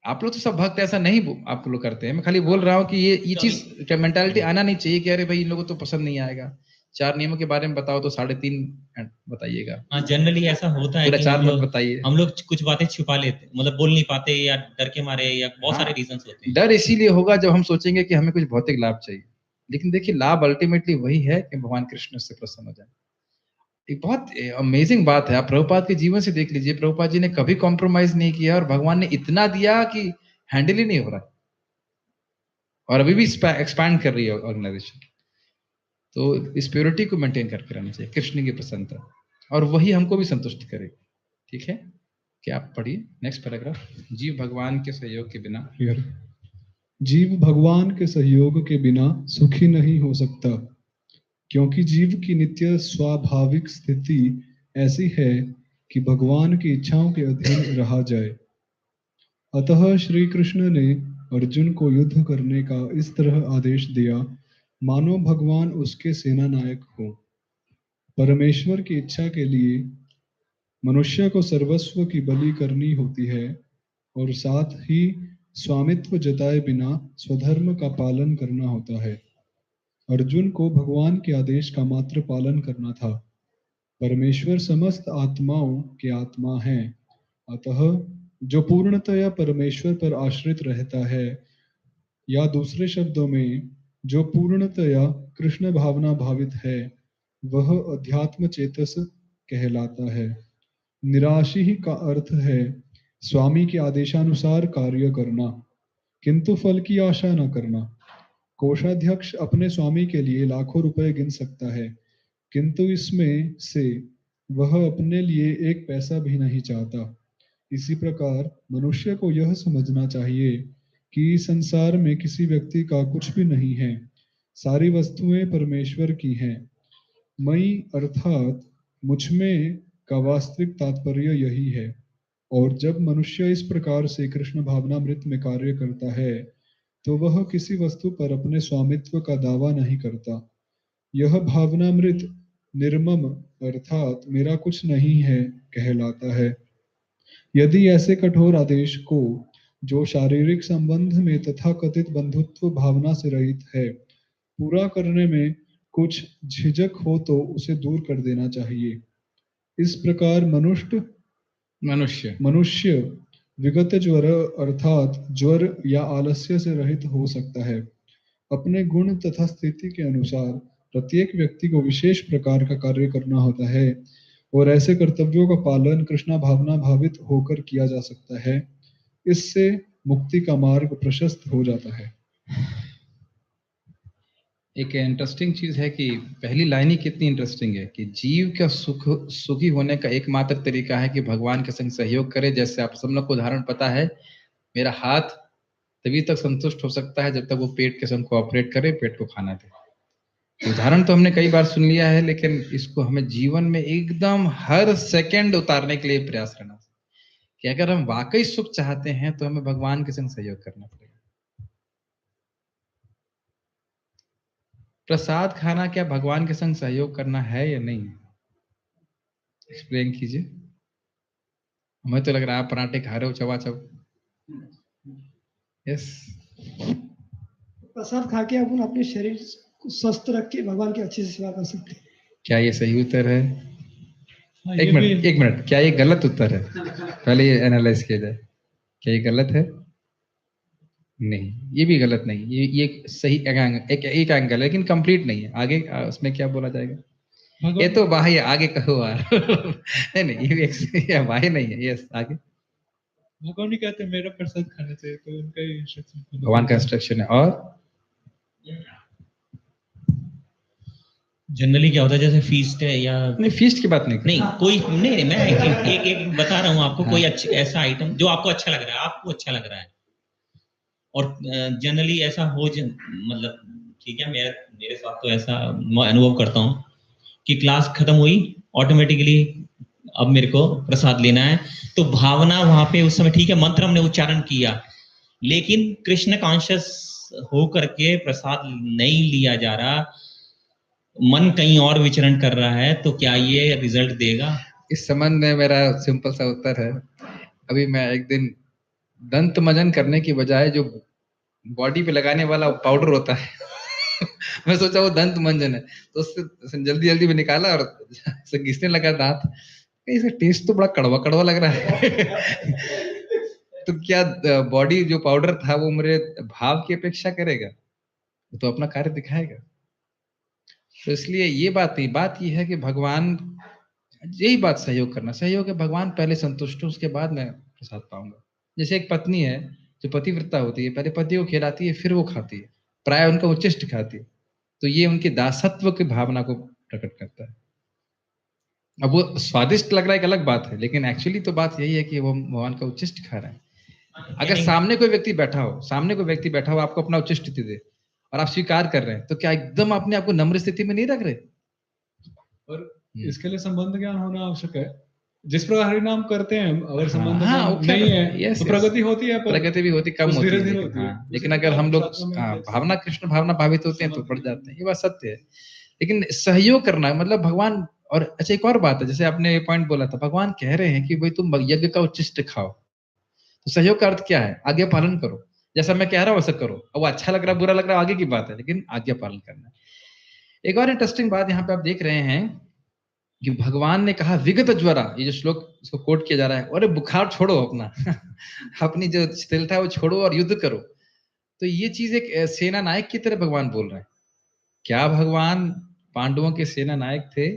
आप लोग तो सब भक्त ऐसा नहीं आप लोग करते हैं, मैं खाली बोल रहा हूँ कि ये चीज मेंटालिटी आना नहीं चाहिए कि अरे भाई इन लोगों को तो पसंद नहीं आएगा। 4 नियमों के बारे में बताओ तो 3.5 बताइएगा।
हाँ, जनरली ऐसा होता है
पूरा
कि
4 मत बताइए।
हम लोग कुछ बातें छुपा लेते, मतलब बोल नहीं पाते, या डर के मारे, या बहुत सारे रीजंस होते हैं।
डर इसीलिए होगा जब हम सोचेंगे कि हमें कुछ भौतिक लाभ चाहिए, लेकिन देखिए लाभ अल्टीमेटली वही है कि भगवान कृष्ण से प्रसन्न हो जाए। एक बहुत अमेजिंग बात है, आप प्रभुपाद के जीवन से देख लीजिए, प्रभुपाद जी ने कभी कॉम्प्रोमाइज नहीं किया, और भगवान ने इतना दिया कि हैंडल ही नहीं हो रहा, और अभी भी एक्सपैंड कर रही है ऑर्गेनाइजेशन। तो इस प्योरिटी को मेंटेन करके रहना चाहिए, कृष्ण की प्रसन्नता, और वही हमको भी संतुष्ट करे। ठीक है, क्या आप पढ़िए नेक्स्ट पैराग्राफ। जीव भगवान के सहयोग के बिना
जीव भगवान के सहयोग के बिना सुखी नहीं हो सकता, क्योंकि जीव की नित्य स्वाभाविक स्थिति ऐसी है कि भगवान की इच्छाओं के अधीन रहा जाए। अतः श्री कृष्ण ने अर्जुन को युद्ध करने का इस तरह आदेश दिया मानो भगवान उसके सेना नायक हो। परमेश्वर की इच्छा के लिए मनुष्य को सर्वस्व की बलि करनी होती है और साथ ही स्वामित्व जताए बिना स्वधर्म का पालन करना होता है। अर्जुन को भगवान के आदेश का मात्र पालन करना था। परमेश्वर समस्त आत्माओं के आत्मा हैं, अतः जो पूर्णतया परमेश्वर पर आश्रित रहता है, या दूसरे शब्दों में जो पूर्णतया कृष्ण भावना भावित है, वह अध्यात्म चेतस कहलाता है। निराशी का अर्थ है स्वामी के आदेशानुसार कार्य करना, किंतु फल की आशा न करना। कोषाध्यक्ष अपने स्वामी के लिए लाखों रुपए गिन सकता है, किंतु इसमें से वह अपने लिए एक पैसा भी नहीं चाहता। इसी प्रकार मनुष्य को यह समझना चाहिए कि संसार में किसी व्यक्ति का कुछ भी नहीं है, सारी वस्तुएं परमेश्वर की हैं। मई अर्थात मुझमें का वास्तविक तात्पर्य यही है। और जब मनुष्य इस प्रकार से कृष्ण भावनामृत में कार्य करता है, तो वह किसी वस्तु पर अपने स्वामित्व का दावा नहीं करता। यह भावनामृत निर्मम अर्थात मेरा कुछ नहीं है कहलाता है। यदि ऐसे कठोर आदेश को, जो शारीरिक संबंध में तथा कथित बंधुत्व भावना से रहित है, पूरा करने में कुछ झिझक हो तो उसे दूर कर देना चाहिए। इस प्रकार मनुष्य विगत ज्वर अर्थात ज्वर या आलस्य से रहित हो सकता है। अपने गुण तथा स्थिति के अनुसार प्रत्येक व्यक्ति को विशेष प्रकार का कार्य करना होता है और ऐसे कर्तव्यों का पालन कृष्णा भावना भावित होकर किया जा सकता है। इससे मुक्ति का मार्ग प्रशस्त हो जाता है।
एक इंटरेस्टिंग चीज है कि पहली लाइन ही कितनी इंटरेस्टिंग है कि जीव का सुखी होने का एकमात्र तरीका है कि भगवान के संग सहयोग करे। जैसे आप सब लोग को उदाहरण पता है, मेरा हाथ तभी तक संतुष्ट हो सकता है जब तक वो पेट के संग कोऑपरेट करे, पेट को खाना दे। उदाहरण तो हमने कई बार सुन लिया है, लेकिन इसको हमें जीवन में एकदम हर सेकंड उतारने के लिए प्रयास करना कि अगर हम वाकई सुख चाहते हैं तो हमें भगवान के संग सहयोग करना पड़ेगा। प्रसाद खाना क्या भगवान के संग सहयोग करना है या नहीं? एक्सप्लेन कीजिए। हमें तो लग रहा है पराठे खा रहे हो चबा चब। यस,
प्रसाद खा के अपन अपने शरीर को स्वस्थ रख के भगवान की अच्छी से सेवा कर सकते हैं। क्या ये सही उत्तर है? एक मिनट, क्या ये गलत उत्तर है? पहले ये एनालाइज किया जाए, क्या ये गलत है? नहीं, ये भी गलत नहीं, ये सही एक एंगल है, लेकिन कंप्लीट नहीं है। आगे उसमें क्या बोला जाएगा? ये तो बाह्य, आगे कहो नहीं, ये भी बाह्य नहीं है। यस, आगे।
भगवान नहीं कहते मेरा प्रसाद खाना चाहिए, तो उनका ही इंस्ट्रक्शन,
भगवान का इंस्ट्रक्शन है। और
जनरली क्या होता है, जैसे फीस्ट है या
नहीं, फीस्ट की बात नहीं
कोई नहीं, मैं एक बता रहा हूँ आपको। हाँ। कोई ऐसा आइटम जो आपको अच्छा लग रहा है, और जनरली ऐसा हो मतलब ठीक है, मेरे साथ तो ऐसा अनुभव करता हूँ कि क्लास खत्म हुई, ऑटोमेटिकली अब मेरे को प्रसाद लेना है, तो भावना वहां पे उस समय ठीक है, मंत्र हमने उच्चारण किया, लेकिन कृष्ण कॉन्शियस हो करके प्रसाद नहीं लिया जा रहा, मन कहीं और विचरण कर रहा है, तो क्या ये रिजल्ट देगा?
इस संबंध में मेरा सिंपल सा उत्तर है, अभी मैं एक दिन दंत मंजन करने की बजाय जो बॉडी पे लगाने वाला पाउडर होता है मैं सोचा वो दंत मंजन है, तो उससे जल्दी जल्दी में निकाला और घिसने लगा दांत, इसका टेस्ट तो बड़ा कड़वा कड़वा लग रहा है तो क्या बॉडी जो पाउडर था वो मेरे भाव की अपेक्षा करेगा? तो अपना कार्य दिखाएगा। तो इसलिए ये बात नहीं, बात ये है कि भगवान, यही बात सहयोग करना, सहयोग है भगवान पहले संतुष्ट हो, उसके बाद मैं प्रसाद पाऊंगा। जैसे एक पत्नी है जो पतिव्रता होती है, पहले पति को खिलाती है फिर वो खाती है, प्राय उनका उच्चिष्ट खाती है, तो ये उनके दासत्व की भावना को प्रकट करता है। अब वो स्वादिष्ट लग रहा है एक अलग बात है, लेकिन एक्चुअली तो बात यही है कि वो भगवान का उच्चिष्ट खा रहे हैं। अगर सामने कोई व्यक्ति बैठा हो, आपको अपना उच्च स्थिति दे और आप स्वीकार कर रहे हैं, तो क्या एकदम अपने आप को नम्र स्थिति में नहीं रख रहे?
और इसके लिए संबंध ज्ञान होना आवश्यक है। जिस प्रकार हरि नाम करते हैं, अगर संबंध नहीं है तो प्रगति होती है,
प्रगति भी होती, कम होती है। लेकिन अगर हम लोग भावना कृष्ण भावना भावित होते हैं तो बढ़ जाते हैं, ये बात सत्य है। लेकिन सहयोग करना मतलब भगवान। और अच्छा, एक और बात है, जैसे आपने ये पॉइंट बोला था, भगवान कह रहे हैं कि भाई तुम यज्ञ का उच्छिष्ट खाओ। तो सहयोग का अर्थ क्या है? आज्ञा पालन करो, जैसा मैं कह रहा हूं वैसा करो। अब वो अच्छा लग रहा बुरा लग रहा आगे की बात है, लेकिन आज्ञा पालन करना। एक और इंटरेस्टिंग बात यहाँ पे आप देख रहे हैं कि भगवान ने कहा विगत ज्वरा, ये जो श्लोक इसको कोट किया जा रहा है, अरे बुखार छोड़ो अपना अपनी जो स्थिरता है वो छोड़ो और युद्ध करो। तो ये चीज एक सेना नायक की तरह भगवान बोल रहे हैं। क्या भगवान पांडवों के सेना नायक थे?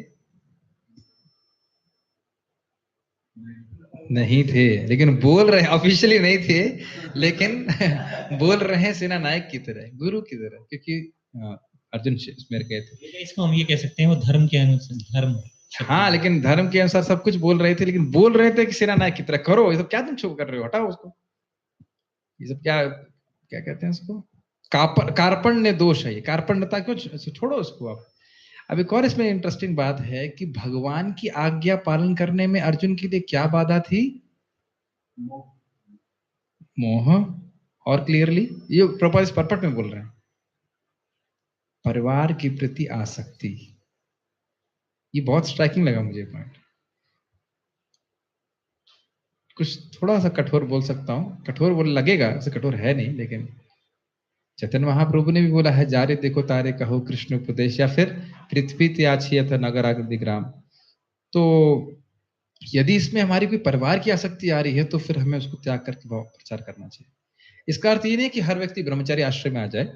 नहीं थे, लेकिन बोल रहे हैं, ऑफिशियली नहीं थे, लेकिन बोल रहे हैं सेना नायक की तरह, गुरु की तरह, क्योंकि अर्जुन मेरे गए थे।
इसको हम ये कह सकते हैं वो धर्म के अनुसार, धर्म।
हाँ, लेकिन धर्म के अनुसार सब कुछ बोल रहे थे, लेकिन बोल रहे थे कि सेना नायक की तरह करो। ये सब क्या तुम छुप कर रहे हो, हटाओ उसको। ये सब क्या क्या कहते हैं इसको? कार्पण्य दोष है ये, कार्पण्यता क्यों? छोड़ो उसको आप। अब एक और इसमें इंटरेस्टिंग बात है कि भगवान की आज्ञा पालन करने में अर्जुन के लिए क्या बाधा थी? मोह। और क्लियरली ये प्रपोज परपट में बोल रहे हैं, परिवार के प्रति आसक्ति। ये बहुत स्ट्राइकिंग लगा मुझे पॉइंट। कुछ थोड़ा सा कठोर बोल सकता हूं, कठोर बोल लगेगा, ऐसे कठोर है नहीं, लेकिन चैतन्य महाप्रभु ने भी बोला है, जारे देखो तारे कहो कृष्ण उपदेश, या फिर पृथ्वी त्याची अथ नगर आकृति ग्राम। तो यदि इसमें हमारी कोई परिवार की आसक्ति आ रही है तो फिर हमें उसको त्याग करके प्रचार करना चाहिए। इसका अर्थ ये नहीं कि हर व्यक्ति ब्रह्मचारी आश्रम में आ जाए,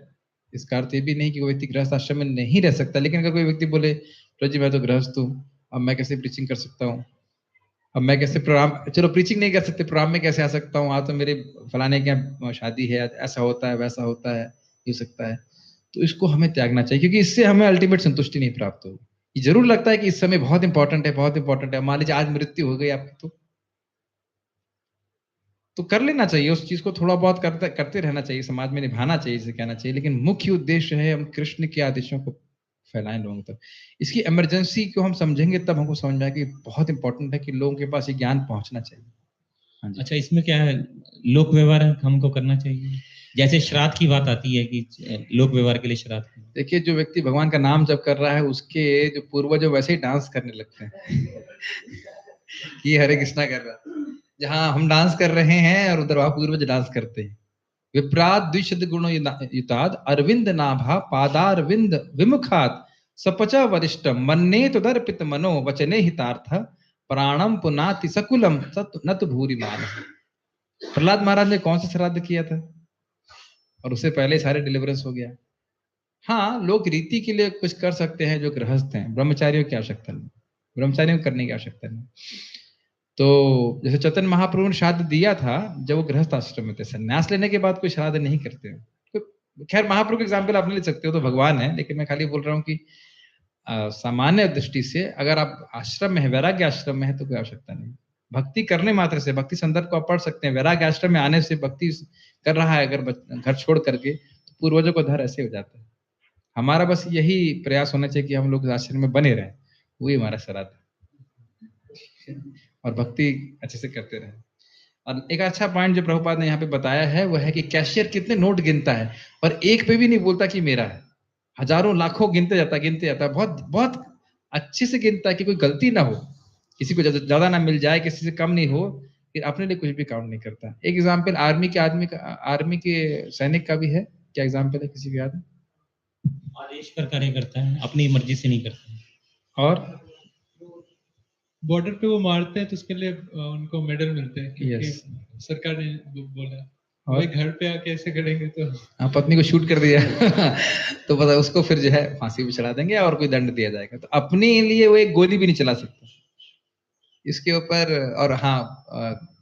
इसका अर्थ ये भी नहीं कि कोई व्यक्ति गृहस्थ आश्रम में नहीं रह सकता। लेकिन अगर कोई व्यक्ति बोले तो जी मैं तो गृहस्थ हूँ, अब मैं कैसे प्रीचिंग कर सकता हूँ, अब मैं कैसे प्रोग्राम, चलो प्रीचिंग नहीं कर सकते, प्रोग्राम में कैसे आ सकता हूँ, तो मेरे फलाने के यहाँ शादी है, ऐसा होता है वैसा होता है, हो सकता है। तो इसको हमें त्यागना चाहिए, क्योंकि इससे हमें अल्टीमेट संतुष्टि नहीं प्राप्त होगी। ये जरूर लगता है कि इस समय बहुत इंपॉर्टेंट है, बहुत इंपॉर्टेंट है, मान लीजिए आज मृत्यु हो गई आपकी, तो कर लेना चाहिए उस चीज को, थोड़ा बहुत करते रहना चाहिए, समाज में निभाना चाहिए, इसे कहना चाहिए। लेकिन मुख्य उद्देश्य है हम कृष्ण के आदेशों को फैलाएं लोगों तक। इसकी इमरजेंसी को हम समझेंगे तब हमको समझ में आएगा कि बहुत इंपॉर्टेंट है कि लोगों के पास ये ज्ञान पहुंचना चाहिए।
अच्छा, इसमें क्या है, लोक व्यवहार हमको करना चाहिए? जैसे श्राद्ध की बात आती है कि लोक व्यवहार के लिए श्राद्ध।
देखिए, जो व्यक्ति भगवान का नाम जप कर रहा है उसके जो पूर्वज वैसे ही डांस करने लगते हैं ये हरे कृष्णा कर रहा है, जहाँ हम डांस कर रहे हैं और उधर वहां पूर्वज डांस करते हैं। विप्राद द्विशद गुणो युताद अरविंद नाभा पादारविंद विमुखात सपचा वरिष्ठ मन्ने तो दर्पित मनो वचने हितार्थ प्राणम पुनाति सकुलम नत भूरि मान। प्रहलाद महाराज ने कौन सा श्राद्ध किया था और उससे पहले सारे डिलीवरेंस हो गया। हाँ, लोग रीति के लिए कुछ कर सकते हैं जो गृहस्थ हैं, ब्रह्मचारियों की आवश्यकता नहीं, ब्रह्मचारियों को करने की आवश्यकता नहीं। तो जैसे चैतन्य महाप्रभु ने श्राद्ध दिया था जब वो गृहस्थ आश्रम में थे, संन्यास लेने के बाद कोई श्राद्ध नहीं करते। तो खैर महाप्रभु का एग्जाम्पल आप नहीं ले सकते हो, तो भगवान है, लेकिन मैं खाली बोल रहा हूँ कि सामान्य दृष्टि से अगर आप आश्रम में है, वैराग्य आश्रम में है, तो कोई आवश्यकता नहीं। भक्ति करने मात्र से, भक्ति संदर्भ को आप पढ़ सकते हैं, वैराग्य आश्रम में आने से भक्ति कर रहा है अगर घर छोड़ करके, तो पूर्वजों को धर ऐसे हो जाता है। हमारा बस यही प्रयास होना चाहिए कि हम लोग आश्रम में बने रहें, वही हमारा श्राद्ध है, और भक्ति अच्छे से करते रहे। और एक अच्छा पॉइंट जो प्रभुपाद ने यहाँ पे बताया है वो है कि कैशियर कितने नोट गिनता है और एक पे भी नहीं बोलता कि मेरा है, हजारों लाखों गिनते जाता है, बहुत बहुत अच्छे से गिनता है कि कोई गलती ना हो, किसी को ज्यादा ना मिल जाए, किसी से कम नहीं हो, फिर अपने लिए कुछ भी काउंट नहीं करता। एक एग्जाम्पल आर्मी के सैनिक का भी है। क्या एग्जाम्पल है, किसी को याद है?
आदेश पर कार्य करता है, अपनी मर्जी से नहीं करता।
और
बॉर्डर पे वो मारते हैं तो उसके लिए उनको मेडल मिलते हैं, क्योंकि सरकार ने बोला। और घर पे आके ऐसे करेंगे तो
पत्नी को शूट कर दिया तो पता उसको फिर जो है फांसी भी चढ़ा देंगे और कोई दंड दिया जाएगा। तो अपने लिए वो एक गोली भी नहीं चला सकता इसके ऊपर। और हाँ,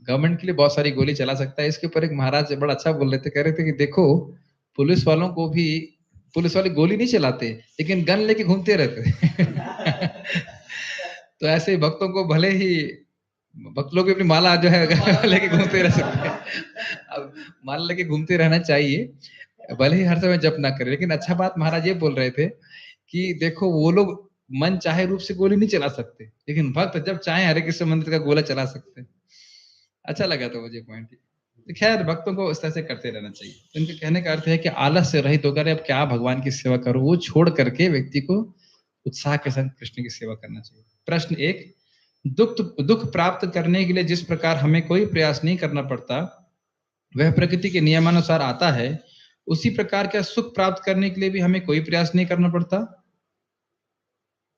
गवर्नमेंट के लिए बहुत सारी गोली चला सकता है। इसके ऊपर एक महाराज बड़ा अच्छा बोल रहे थे, कह रहे थे कि देखो पुलिस वालों को भी, पुलिस वाले गोली नहीं चलाते लेकिन गन लेके घूमते रहते तो ऐसे भक्तों को भले ही भक्त लोग भी अपनी माला जो है लेके घूमते रह सकते हैं। अब माला लेके घूमते रहना चाहिए, भले ही हर समय जप ना करें, लेकिन अच्छा बात महाराज ये बोल रहे थे कि देखो वो लोग मन चाहे रूप से गोली नहीं चला सकते, लेकिन भक्त जब चाहे हरे कृष्ण मंत्र का गोला चला सकते हैं। अच्छा लगा था मुझे पॉइंट। तो खैर भक्तों को इस तरह से करते रहना चाहिए। तो इनके कहने का अर्थ है कि आलस से रहित होकर अब क्या भगवान की सेवा करो, वो छोड़ करके व्यक्ति को उत्साह के साथ कृष्ण की सेवा करना चाहिए। प्रश्न 1, दुख प्राप्त करने के लिए जिस प्रकार हमें कोई प्रयास नहीं करना पड़ता, वह प्रकृति के नियमानुसार आता है, उसी प्रकार क्या सुख प्राप्त करने के लिए भी हमें कोई प्रयास नहीं करना पड़ता?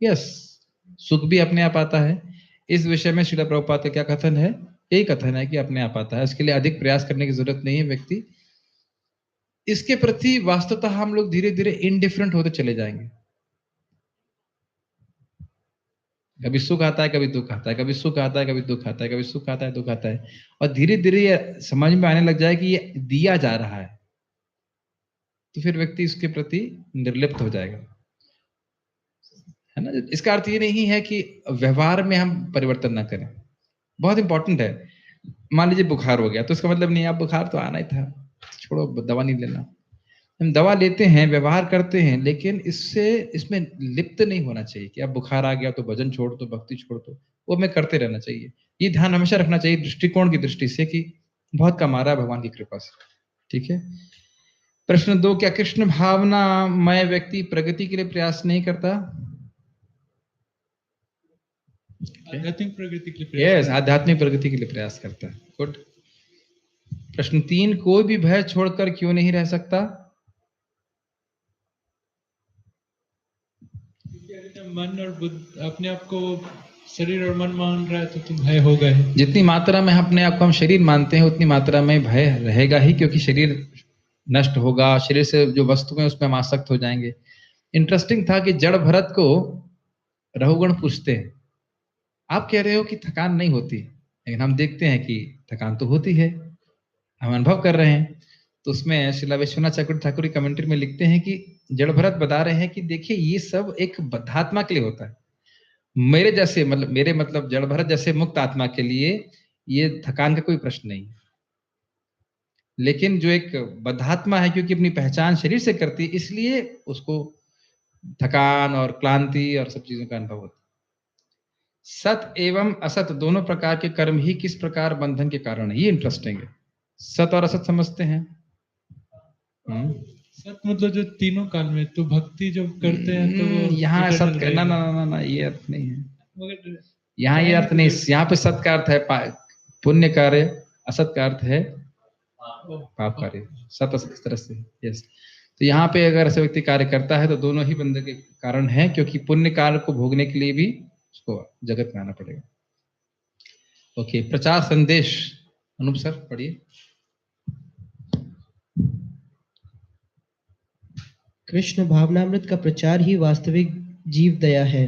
यस, सुख भी अपने आप आता है। इस विषय में श्रील प्रभुपाद का क्या कथन है? यही कथन है कि अपने आप आता है, उसके लिए अधिक प्रयास करने की जरूरत नहीं है। व्यक्ति इसके प्रति वास्तवतः हम लोग धीरे धीरे इनडिफरेंट होते चले जाएंगे। कभी सुख आता है, कभी दुख आता है, कभी सुख आता है, कभी दुख आता है, कभी सुख आता है, दुख आता है, और धीरे धीरे ये समझ में आने लग जाए कि ये दिया जा रहा है, तो फिर व्यक्ति इसके प्रति निर्लिप्त हो जाएगा, है ना। इसका अर्थ ये नहीं है कि व्यवहार में हम परिवर्तन ना करें। बहुत इंपॉर्टेंट है। मान लीजिए बुखार हो गया, तो इसका मतलब नहीं आप बुखार तो आना ही था, छोड़ो दवा नहीं लेना। हम दवा लेते हैं, व्यवहार करते हैं, लेकिन इसमें लिप्त नहीं होना चाहिए कि अब बुखार आ गया तो भजन छोड़ दो, भक्ति छोड़ दो। वो हमें करते रहना चाहिए। ये ध्यान हमेशा रखना चाहिए दृष्टिकोण की दृष्टि से कि बहुत कम आ रहा है भगवान की कृपा से। ठीक है। प्रश्न 2, क्या कृष्ण भावना मय व्यक्ति प्रगति के लिए प्रयास नहीं करता?
आध्यात्मिक प्रगति के लिए
यस, आध्यात्मिक प्रगति के लिए प्रयास करता है। गुड। प्रश्न 3, कोई भी भय छोड़कर क्यों नहीं रह सकता?
मन और बुद्ध अपने आप को शरीर और मन मान रहा है तो भय होगा ही।
जितनी मात्रा में अपने आप को हम शरीर मानते हैं उतनी मात्रा में भय रहेगा ही, क्योंकि शरीर नष्ट होगा, शरीर से जो वस्तु है उसमें हम आसक्त हो जाएंगे। इंटरेस्टिंग था कि जड़ भरत को रहुगण पूछते हैं, आप कह रहे हो कि थकान नहीं होती, लेकिन हम देखते हैं कि थकान तो होती है, हम अनुभव कर रहे हैं। तो उसमें श्रीला विश्वनाथ चक्रवर्ती ठाकुर की कमेंट्री में लिखते हैं कि जड़ भरत बता रहे हैं कि देखिए ये सब एक बद्धात्मा के लिए होता है, मेरे जैसे मतलब जड़ भरत जैसे मुक्त आत्मा के लिए ये थकान का कोई प्रश्न नहीं है। लेकिन जो एक बद्धात्मा है, क्योंकि अपनी पहचान शरीर से करती है, इसलिए उसको थकान और क्लांति और सब चीजों का अनुभव होता है। सत एवं असत दोनों प्रकार के कर्म ही किस प्रकार बंधन के कारण है? ये इंटरेस्टिंग है। सत और असत समझते हैं?
सत मतलब जो तीनों काल में, तो भक्ति जब करते हैं तो वो
यहाँ सत करना ना ये अर्थ नहीं है। यहाँ ये अर्थ नहीं, यहाँ पे सत का अर्थ है पुण्य कार्य, असत का अर्थ है पाप कार्य। सत असत इस तरह से। यस, तो यहाँ पे अगर ऐसे व्यक्ति कार्य करता है तो दोनों ही बंधन के कारण है, क्योंकि पुण्य कार्य को भोगने के लिए भी उसको जगत में आना पड़ेगा। ओके, प्रचार संदेश अनूप सर पढ़िए।
कृष्ण भावनामृत का प्रचार ही वास्तविक जीव दया है।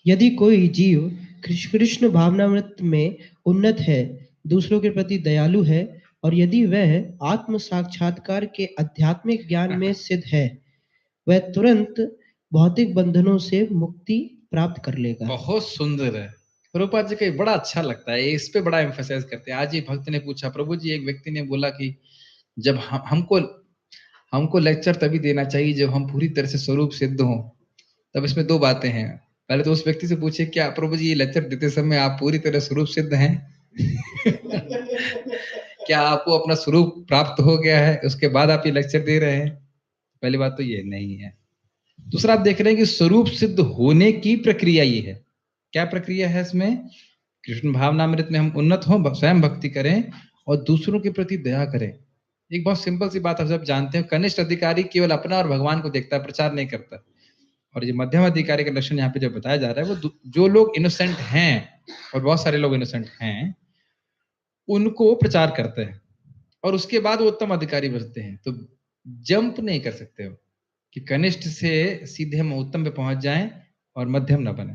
यदि कोई जीव कृष्ण भावनामृत में उन्नत है, दूसरों के प्रति दयालु है, और यदि वह आत्म साक्षात्कार के आध्यात्मिक ज्ञान में सिद्ध है, वह तुरंत भौतिक बंधनों से मुक्ति प्राप्त कर लेगा। बहुत
सुंदर है। प्रभुपाद जी का बड़ा अच्छा लगता है, इस पे बड़ा एम्फसाइज करते हैं। आज ही भक्त ने पूछा, प्रभु जी एक व्यक्ति ने बोला कि जब हमको लेक्चर तभी देना चाहिए जब हम पूरी तरह से स्वरूप सिद्ध हों। तब इसमें दो बातें हैं। पहले तो उस व्यक्ति से पूछे, क्या प्रभु जी ये लेक्चर देते समय आप पूरी तरह स्वरूप सिद्ध हैं? क्या आपको अपना स्वरूप प्राप्त हो गया है, उसके बाद आप ये लेक्चर दे रहे हैं? पहली बात तो ये नहीं है। दूसरा, आप देख रहे हैं कि स्वरूप सिद्ध होने की प्रक्रिया ये है। क्या प्रक्रिया है इसमें? कृष्ण भावनामृत में हम उन्नत हों, स्वयं भक्ति करें और दूसरों के प्रति दया करें। एक बहुत सिंपल सी बात आप सब जानते हैं, कनिष्ठ अधिकारी केवल अपना और भगवान को देखता है, प्रचार नहीं करता। और ये मध्यम अधिकारी का लक्षण यहाँ पे जो बताया जा रहा है, वो जो लोग इनोसेंट हैं, और बहुत सारे लोग इनोसेंट हैं, उनको प्रचार करते हैं और उसके बाद वो उत्तम अधिकारी बनते हैं। तो जंप नहीं कर सकते हो कि कनिष्ठ से सीधे हम उत्तम पे पहुंच जाएं और मध्यम ना बने।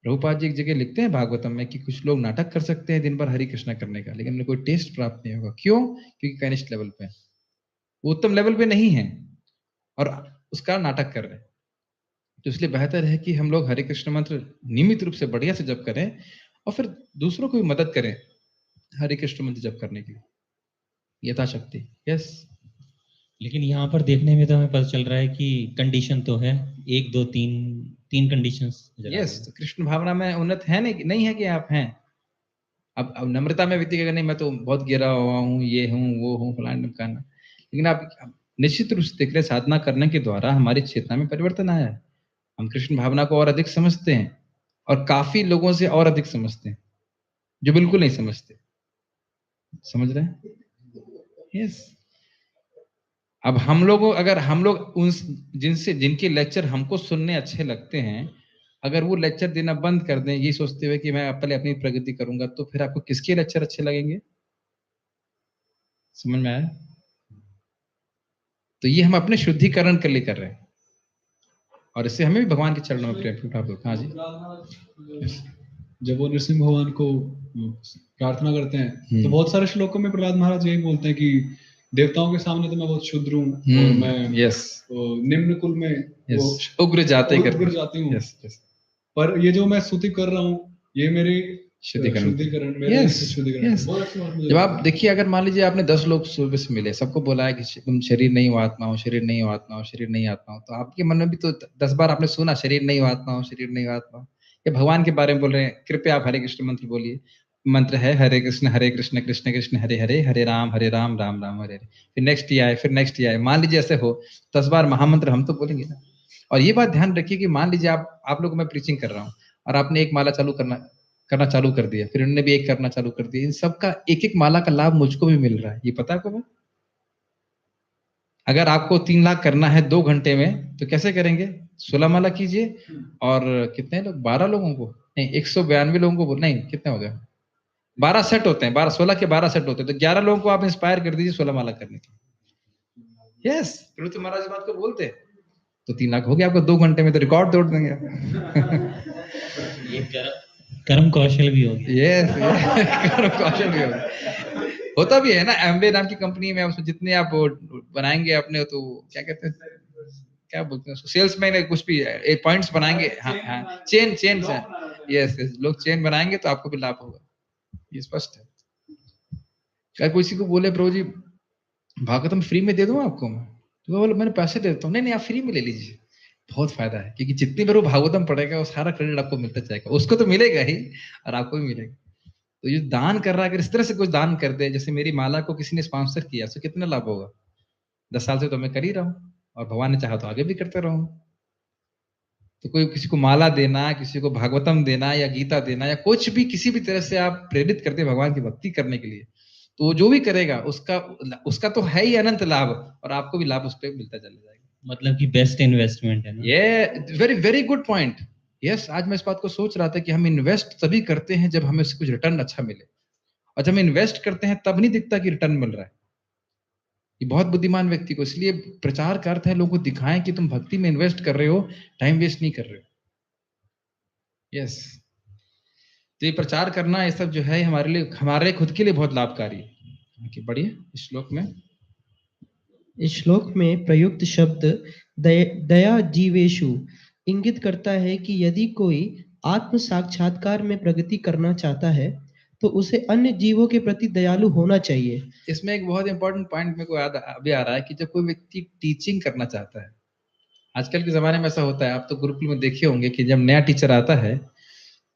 प्रभुपाद जी एक जगह लिखते हैं भागवतम में कि कुछ लोग नाटक कर सकते हैं दिन भर हरि कृष्णा करने का, लेकिन उन्हें कोई टेस्ट प्राप्त नहीं होगा। क्यों? क्योंकि कनिष्ठ लेवल पे, वो उत्तम लेवल पे नहीं है और उसका नाटक कर रहे हैं। तो इसलिए बेहतर है कि हम लोग हरे कृष्ण मंत्र नियमित रूप से बढ़िया से जप करें और फिर दूसरों को भी मदद करें हरे कृष्ण मंत्र जप करने के लिए यथाशक्ति। यस,
लेकिन यहाँ पर देखने में तो हमें पता चल रहा है कि कंडीशन तो है 1 2 3 कंडीशंस।
यस, तो कृष्ण भावना में उन्नत है नहीं है कि आप हैं। अब नम्रता में व्यक्ति कहेगा नहीं मैं तो बहुत गिरा हुआ हूँ, ये हूँ वो हूँ फलाना ढमकाना, लेकिन आप निश्चित रूप से देख रहे साधना करने के द्वारा हमारी चेतना में परिवर्तन आया है। हम कृष्ण भावना को और अधिक समझते हैं और काफी लोगों से और अधिक समझते हैं जो बिल्कुल नहीं समझते। समझ रहे हैं? यस। अब हम लोग उन जिनके लेक्चर हमको सुनने अच्छे लगते हैं, अगर वो लेक्चर देना बंद कर दें ये सोचते हुए कि मैं पहले अपनी प्रगति करूंगा, तो फिर आपको किसके लेक्चर अच्छे लगेंगे? समझ में आया? तो ये हम अपने शुद्धिकरण के लिए कर रहे हैं और इससे हमें भी भगवान के चरणों में प्रेम प्राप्त होता है। हाँ जी।
जब वो नृसिंह भगवान को प्रार्थना करते हैं तो बहुत सारे श्लोकों में प्रहलाद महाराज यही बोलते हैं कि देवताओं के सामने तो मैं बहुत शुद्र हूँ और मैं निम्न कुल में
उग्र जाति
हूँ, पर ये जो मैं स्तुति कर रहा हूँ ये मेरे शुद्धिकरण।
जब आप देखिए, अगर मान लीजिए आपने 10 लोग सुबह से मिले, सबको बोला है कि तुम शरीर नहीं हो आत्मा हो, शरीर नहीं हो आत्मा हो, शरीर नहीं आत्मा हो, तो आपके मन में भी तो 10 बार आपने सुना शरीर नहीं हो आत्मा हो, शरीर नहीं हो आत्मा हो। ये भगवान के बारे में बोल रहे हैं, कृपया आप हरे कृष्ण मंत्र बोलिए। मंत्र है हरे कृष्ण कृष्ण कृष्ण हरे हरे, हरे राम राम राम हरे हरे। फिर नेक्स्ट ये आए, फिर नेक्स्ट ये आए। मान लीजिए ऐसे हो 10 बार महामंत्र हम तो बोलेंगे ना। और ये बात ध्यान रखिए कि मान लीजिए आप लोग मैं प्रीचिंग कर रहा हूँ और आपने एक माला करना चालू कर दिया, फिर उन्होंने भी एक करना चालू कर दिया। इन सबका एक एक माला का लाभ मुझको भी मिल रहा है, ये पता है आपको? अगर आपको 3 लाख करना है 2 घंटे में तो कैसे करेंगे? 16 माला कीजिए और कितने लोग, 12 लोगों को नहीं 192 लोगों को, नहीं कितने हो गए, 12 सेट होते हैं, 16 के 12 सेट होते हैं, तो 11 लोगों को आप इंस्पायर कर दीजिए 16 माला करने की। यस, प्रभु महाराज बात को बोलते हैं तो 3 लाख हो गया आपको 2 घंटे में, तो रिकॉर्ड तोड़ देंगे।
ये कर्म कौशल भी होगी।
यस, कर्म कौशल भी होगा, होता भी है ना। एम्बे नाम की कंपनी में उसमें जितने आप बनाएंगे अपने, तो क्या कहते हैं, क्या बोलते हैं, सेल्समैन कुछ भी पॉइंट्स बनाएंगे। हाँ, चेन से। यस, लोग चेन बनाएंगे तो आपको भी लाभ होगा, ये स्पष्ट है। क्या किसी को बोले प्रभु जी भागवतम फ्री में दे दूं आपको, तो बोले मैंने पैसे दे देता हूँ। नहीं आप फ्री में ले लीजिए, बहुत फायदा है, क्योंकि जितनी बार वो भागवतम पढ़ेगा वो सारा क्रेडिट आपको मिलता जाएगा, उसको तो मिलेगा ही और आपको भी मिलेगा। तो ये दान कर रहा है, अगर इस तरह से कुछ दान कर दे, जैसे मेरी माला को किसी ने स्पॉन्सर किया, तो कितना लाभ होगा? 10 साल से तो मैं कर ही रहा हूँ और भगवान ने चाहा तो आगे भी करते रहूं। तो कोई किसी को माला देना, किसी को भागवतम देना या गीता देना या कुछ भी किसी भी तरह से आप प्रेरित करते हैं भगवान की भक्ति करने के लिए, तो वो जो भी करेगा उसका तो है ही अनंत लाभ और आपको भी लाभ उस पर मिलता चला जाएगा।
मतलब कि बेस्ट इन्वेस्टमेंट है ना।
ये very very good point. Yes, आज मैं इस बात को सोच रहा था कि हम इन्वेस्ट तभी करते हैं जब हमें उससे कुछ रिटर्न अच्छा मिले, और जब हम इन्वेस्ट करते हैं तब नहीं दिखता कि रिटर्न मिल रहा है। ये बहुत बुद्धिमान व्यक्ति को, इसलिए प्रचार का अर्थ है लोगों को दिखाएं कि तुम भक्ति में इन्वेस्ट कर रहे हो, टाइम वेस्ट नहीं कर रहे हो। यस, तो ये प्रचार करना, ये सब जो है हमारे खुद के लिए बहुत लाभकारी है। बढ़िया,
इस श्लोक में प्रयुक्त शब्द दया जीवेशु इंगित करता है कि यदि कोई आत्म साक्षात्कार में प्रगति करना चाहता है तो उसे अन्य जीवों के प्रति दयालु होना चाहिए।
इसमें एक बहुत इंपॉर्टेंट पॉइंट मेरे को याद अभी आ रहा है कि जब कोई व्यक्ति टीचिंग करना चाहता है, आजकल के जमाने में ऐसा होता है, आप तो गुरुकुल में देखे होंगे कि जब नया टीचर आता है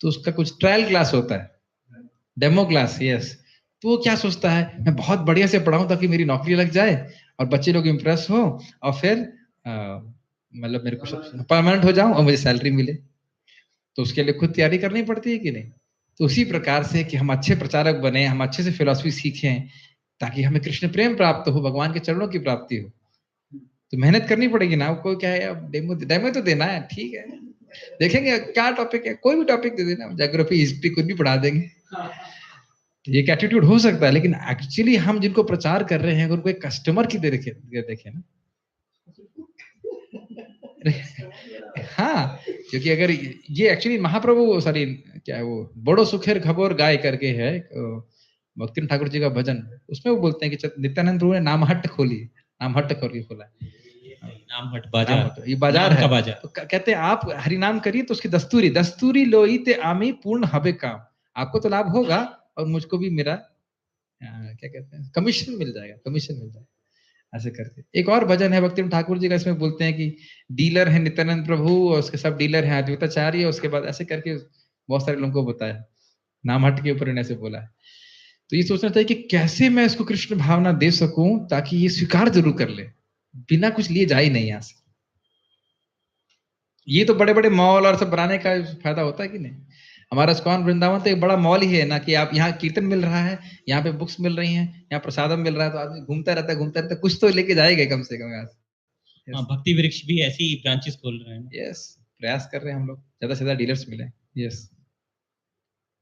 तो उसका कुछ ट्रायल क्लास होता है, डेमो क्लास। यस, तो वो क्या सोचता है, मैं बहुत बढ़िया से पढ़ाऊं ताकि मेरी नौकरी लग जाए और बच्चे लोग इम्प्रेस हो और फिर मतलब मेरे को परमानेंट हो जाऊं और मुझे सैलरी मिले। तो उसके लिए खुद तैयारी करनी पड़ती है कि नहीं? तो उसी प्रकार से कि हम अच्छे प्रचारक बने, हम अच्छे से फिलॉसफी सीखें ताकि हमें कृष्ण प्रेम प्राप्त हो, भगवान के चरणों की प्राप्ति हो, तो मेहनत करनी पड़ेगी ना। आपको क्या है, डेमो तो देना है, ठीक है, देखेंगे क्या टॉपिक है, कोई भी टॉपिक दे देना, ज्योग्राफी हिस्ट्री कुछ भी पढ़ा देंगे। ये एटीट्यूड हो सकता है, लेकिन एक्चुअली हम जिनको प्रचार कर रहे हैं उनको एक कस्टमर की देखे ना। हाँ, क्योंकि अगर ये एक्चुअली महाप्रभु सॉरी क्या है वो बड़ो सुखेर खबर गाय करके है भक्ति ठाकुर जी का भजन, उसमें वो बोलते हैं कि नित्यानंद प्रभु ने नामहट्ट खोला,
नामहट्ट बाजार,
ये बाजार है।
बाजार।
तो कहते हैं आप हरि नाम करिए तो उसकी दस्तूरी लोई ते आमी पूर्ण हबे काम, आपको तो लाभ होगा और मुझको भी मेरा क्या कहते हैं कमीशन मिल जाएगा ऐसे करके। एक और भजन है भक्ति ठाकुर जी का, इसमें बोलते हैं कि डीलर है नित्यानंद प्रभु और उसके सब डीलर हैं अद्वैताचार्य, उसके बाद ऐसे करके बहुत सारे लोगों को बताया, नाम हट के ऊपर इन्हें ऐसे बोला है। तो ये सोचना चाहिए कि कैसे मैं इसको कृष्ण भावना दे सकूं ताकि ये स्वीकार जरूर कर ले, बिना कुछ लिए जा ही नहीं यहाँ से। ये तो बड़े बड़े मॉल और सब बनाने का फायदा होता है कि नहीं। हमारा इस्कॉन वृंदावन तो एक बड़ा मॉल ही है ना, कि आप यहाँ कीर्तन मिल रहा है, यहाँ पे बुक्स मिल रही हैं, यहाँ प्रसादम मिल रहा है, तो आदमी घूमता रहता कुछ तो लेके जाएगा कम से कम यहाँ से।
भक्ति वृक्ष भी ऐसी ब्रांचेस खोल रहे हैं।
यस, प्रयास कर रहे हैं हम लोग, ज्यादा से ज्यादा डीलर्स मिले। यस,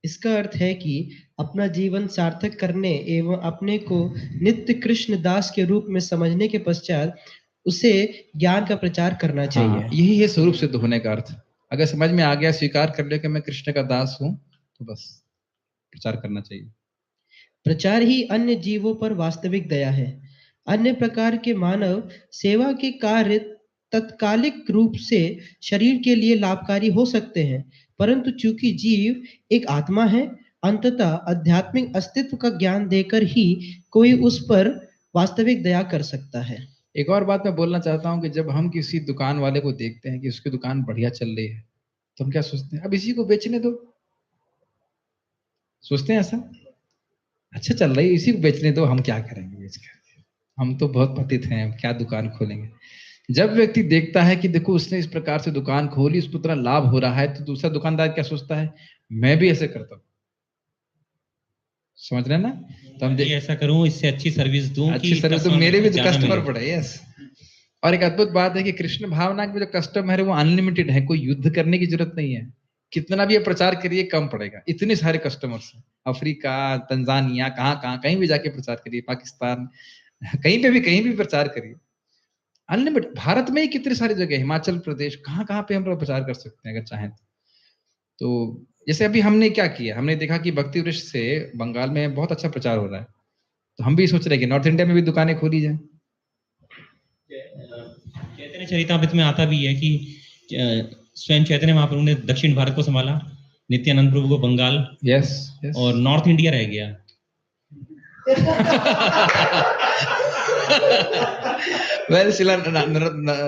इसका अर्थ है कि अपना जीवन सार्थक करने एवं अपने को नित्य कृष्ण दास के रूप में समझने के पश्चात उसे ज्ञान का प्रचार करना चाहिए।
यही है स्वरूप सिद्ध होने का अर्थ। अगर समझ में आ गया, स्वीकार कर लिया कि मैं कृष्ण का दास हूं, तो बस प्रचार करना चाहिए।
प्रचार ही अन्य जीवों पर वास्तविक दया है। अन्य प्रकार के मानव सेवा के कार्य तत्कालिक रूप से शरीर के लिए लाभकारी हो सकते हैं, परंतु चूंकि जीव एक आत्मा है, अंततः आध्यात्मिक अस्तित्व का ज्ञान देकर ही कोई उस पर वास्तविक दया कर सकता है।
एक और बात मैं बोलना चाहता हूं कि जब हम किसी दुकान वाले को देखते हैं कि उसकी दुकान बढ़िया चल रही है, तो हम क्या सोचते हैं, अब इसी को बेचने दो। सोचते हैं ऐसा, अच्छा चल रही है, इसी को बेचने दो, हम क्या करेंगे बेच कर, हम तो बहुत पतित हैं, क्या दुकान खोलेंगे। जब व्यक्ति देखता है कि देखो उसने इस प्रकार से दुकान खोली, उसको इतना लाभ हो रहा है, तो दूसरा दुकानदार क्या सोचता है, मैं भी ऐसे करता हूँ। समझ रहे हैं ना। तो हम
ऐसा करूं, इससे अच्छी सर्विस दूं,
अच्छी सर्विस तो मेरे भी तो कस्टमर बढ़े। यस, और एक अद्भुत बात है कि कृष्ण भावना के जो कस्टमर है वो अनलिमिटेड है, कोई युद्ध करने की जरूरत नहीं है। कितना भी प्रचार करिए कम पड़ेगा, इतने सारे कस्टमर्स हैं। अफ्रीका, तंजानिया, कहाँ कहीं भी जाके प्रचार करिए, पाकिस्तान, कहीं भी प्रचार करिए, अनलिमिटेड। भारत में ही कितने सारी जगह, हिमाचल प्रदेश, कहाँ पे हम लोग प्रचार कर सकते हैं अगर चाहें तो। जैसे अभी हमने क्या किया, हमने देखा कि भक्ति वृक्ष से बंगाल में बहुत अच्छा प्रचार हो रहा है, तो हम भी सोच रहे हैं कि नॉर्थ इंडिया में भी दुकानें खोली जाए।
चैतन्य चरितामृत में आता भी है कि स्वयं चैतन्य महाप्रभु ने दक्षिण भारत को संभाला, नित्यानंद प्रभु को बंगाल,
यस,
और नॉर्थ इंडिया रह गया।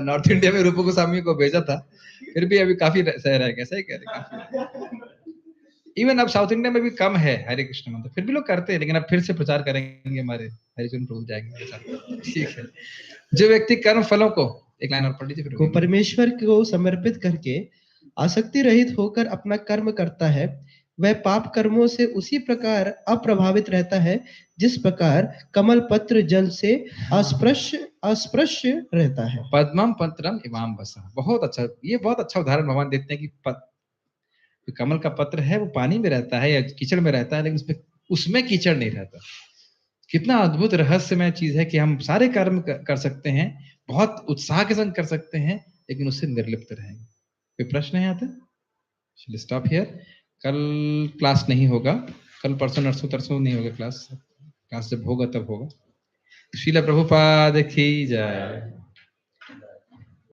नॉर्थ इंडिया में रूप गोस्वामी को भेजा था, फिर भी अभी काफी सही रह गया। सही कह रहे। इवन अब साउथ इंडिया में भी कम है हरे कृष्ण मंत्र, फिर भी लोग करते हैं, लेकिन अब फिर से प्रचार करेंगे, हमारे हरिजन प्रभु जाएंगे। ठीक है, जो व्यक्ति कर्म फलों को, एक लाइन और पढ़ लीजिए,
को परमेश्वर को समर्पित करके आसक्ति रहित होकर अपना कर्म करता है, वह पाप कर्मों से उसी प्रकार अप्रभावित रहता है जिस प्रकार कमल पत्र जल से अस्पृश्य रहता है।
पद्मम पत्रम इमाम बसा। बहुत अच्छा, ये बहुत अच्छा उदाहरण भगवान देते हैं कि कमल का पत्र है वो पानी में रहता है या कीचड़ में रहता है, लेकिन उसमें कीचड़ नहीं रहता। कितना अद्भुत रहस्यमय चीज है कि हम सारे कर्म कर सकते हैं, बहुत उत्साह के संग कर सकते हैं, लेकिन उससे निर्लिप्त रहेंगे। कोई प्रश्न है यहाँ पे? Stop here. कल क्लास नहीं होगा, कल परसों नरसों तरसों नहीं होगा क्लास जब होगा तब होगा। श्रील प्रभुपाद की जय।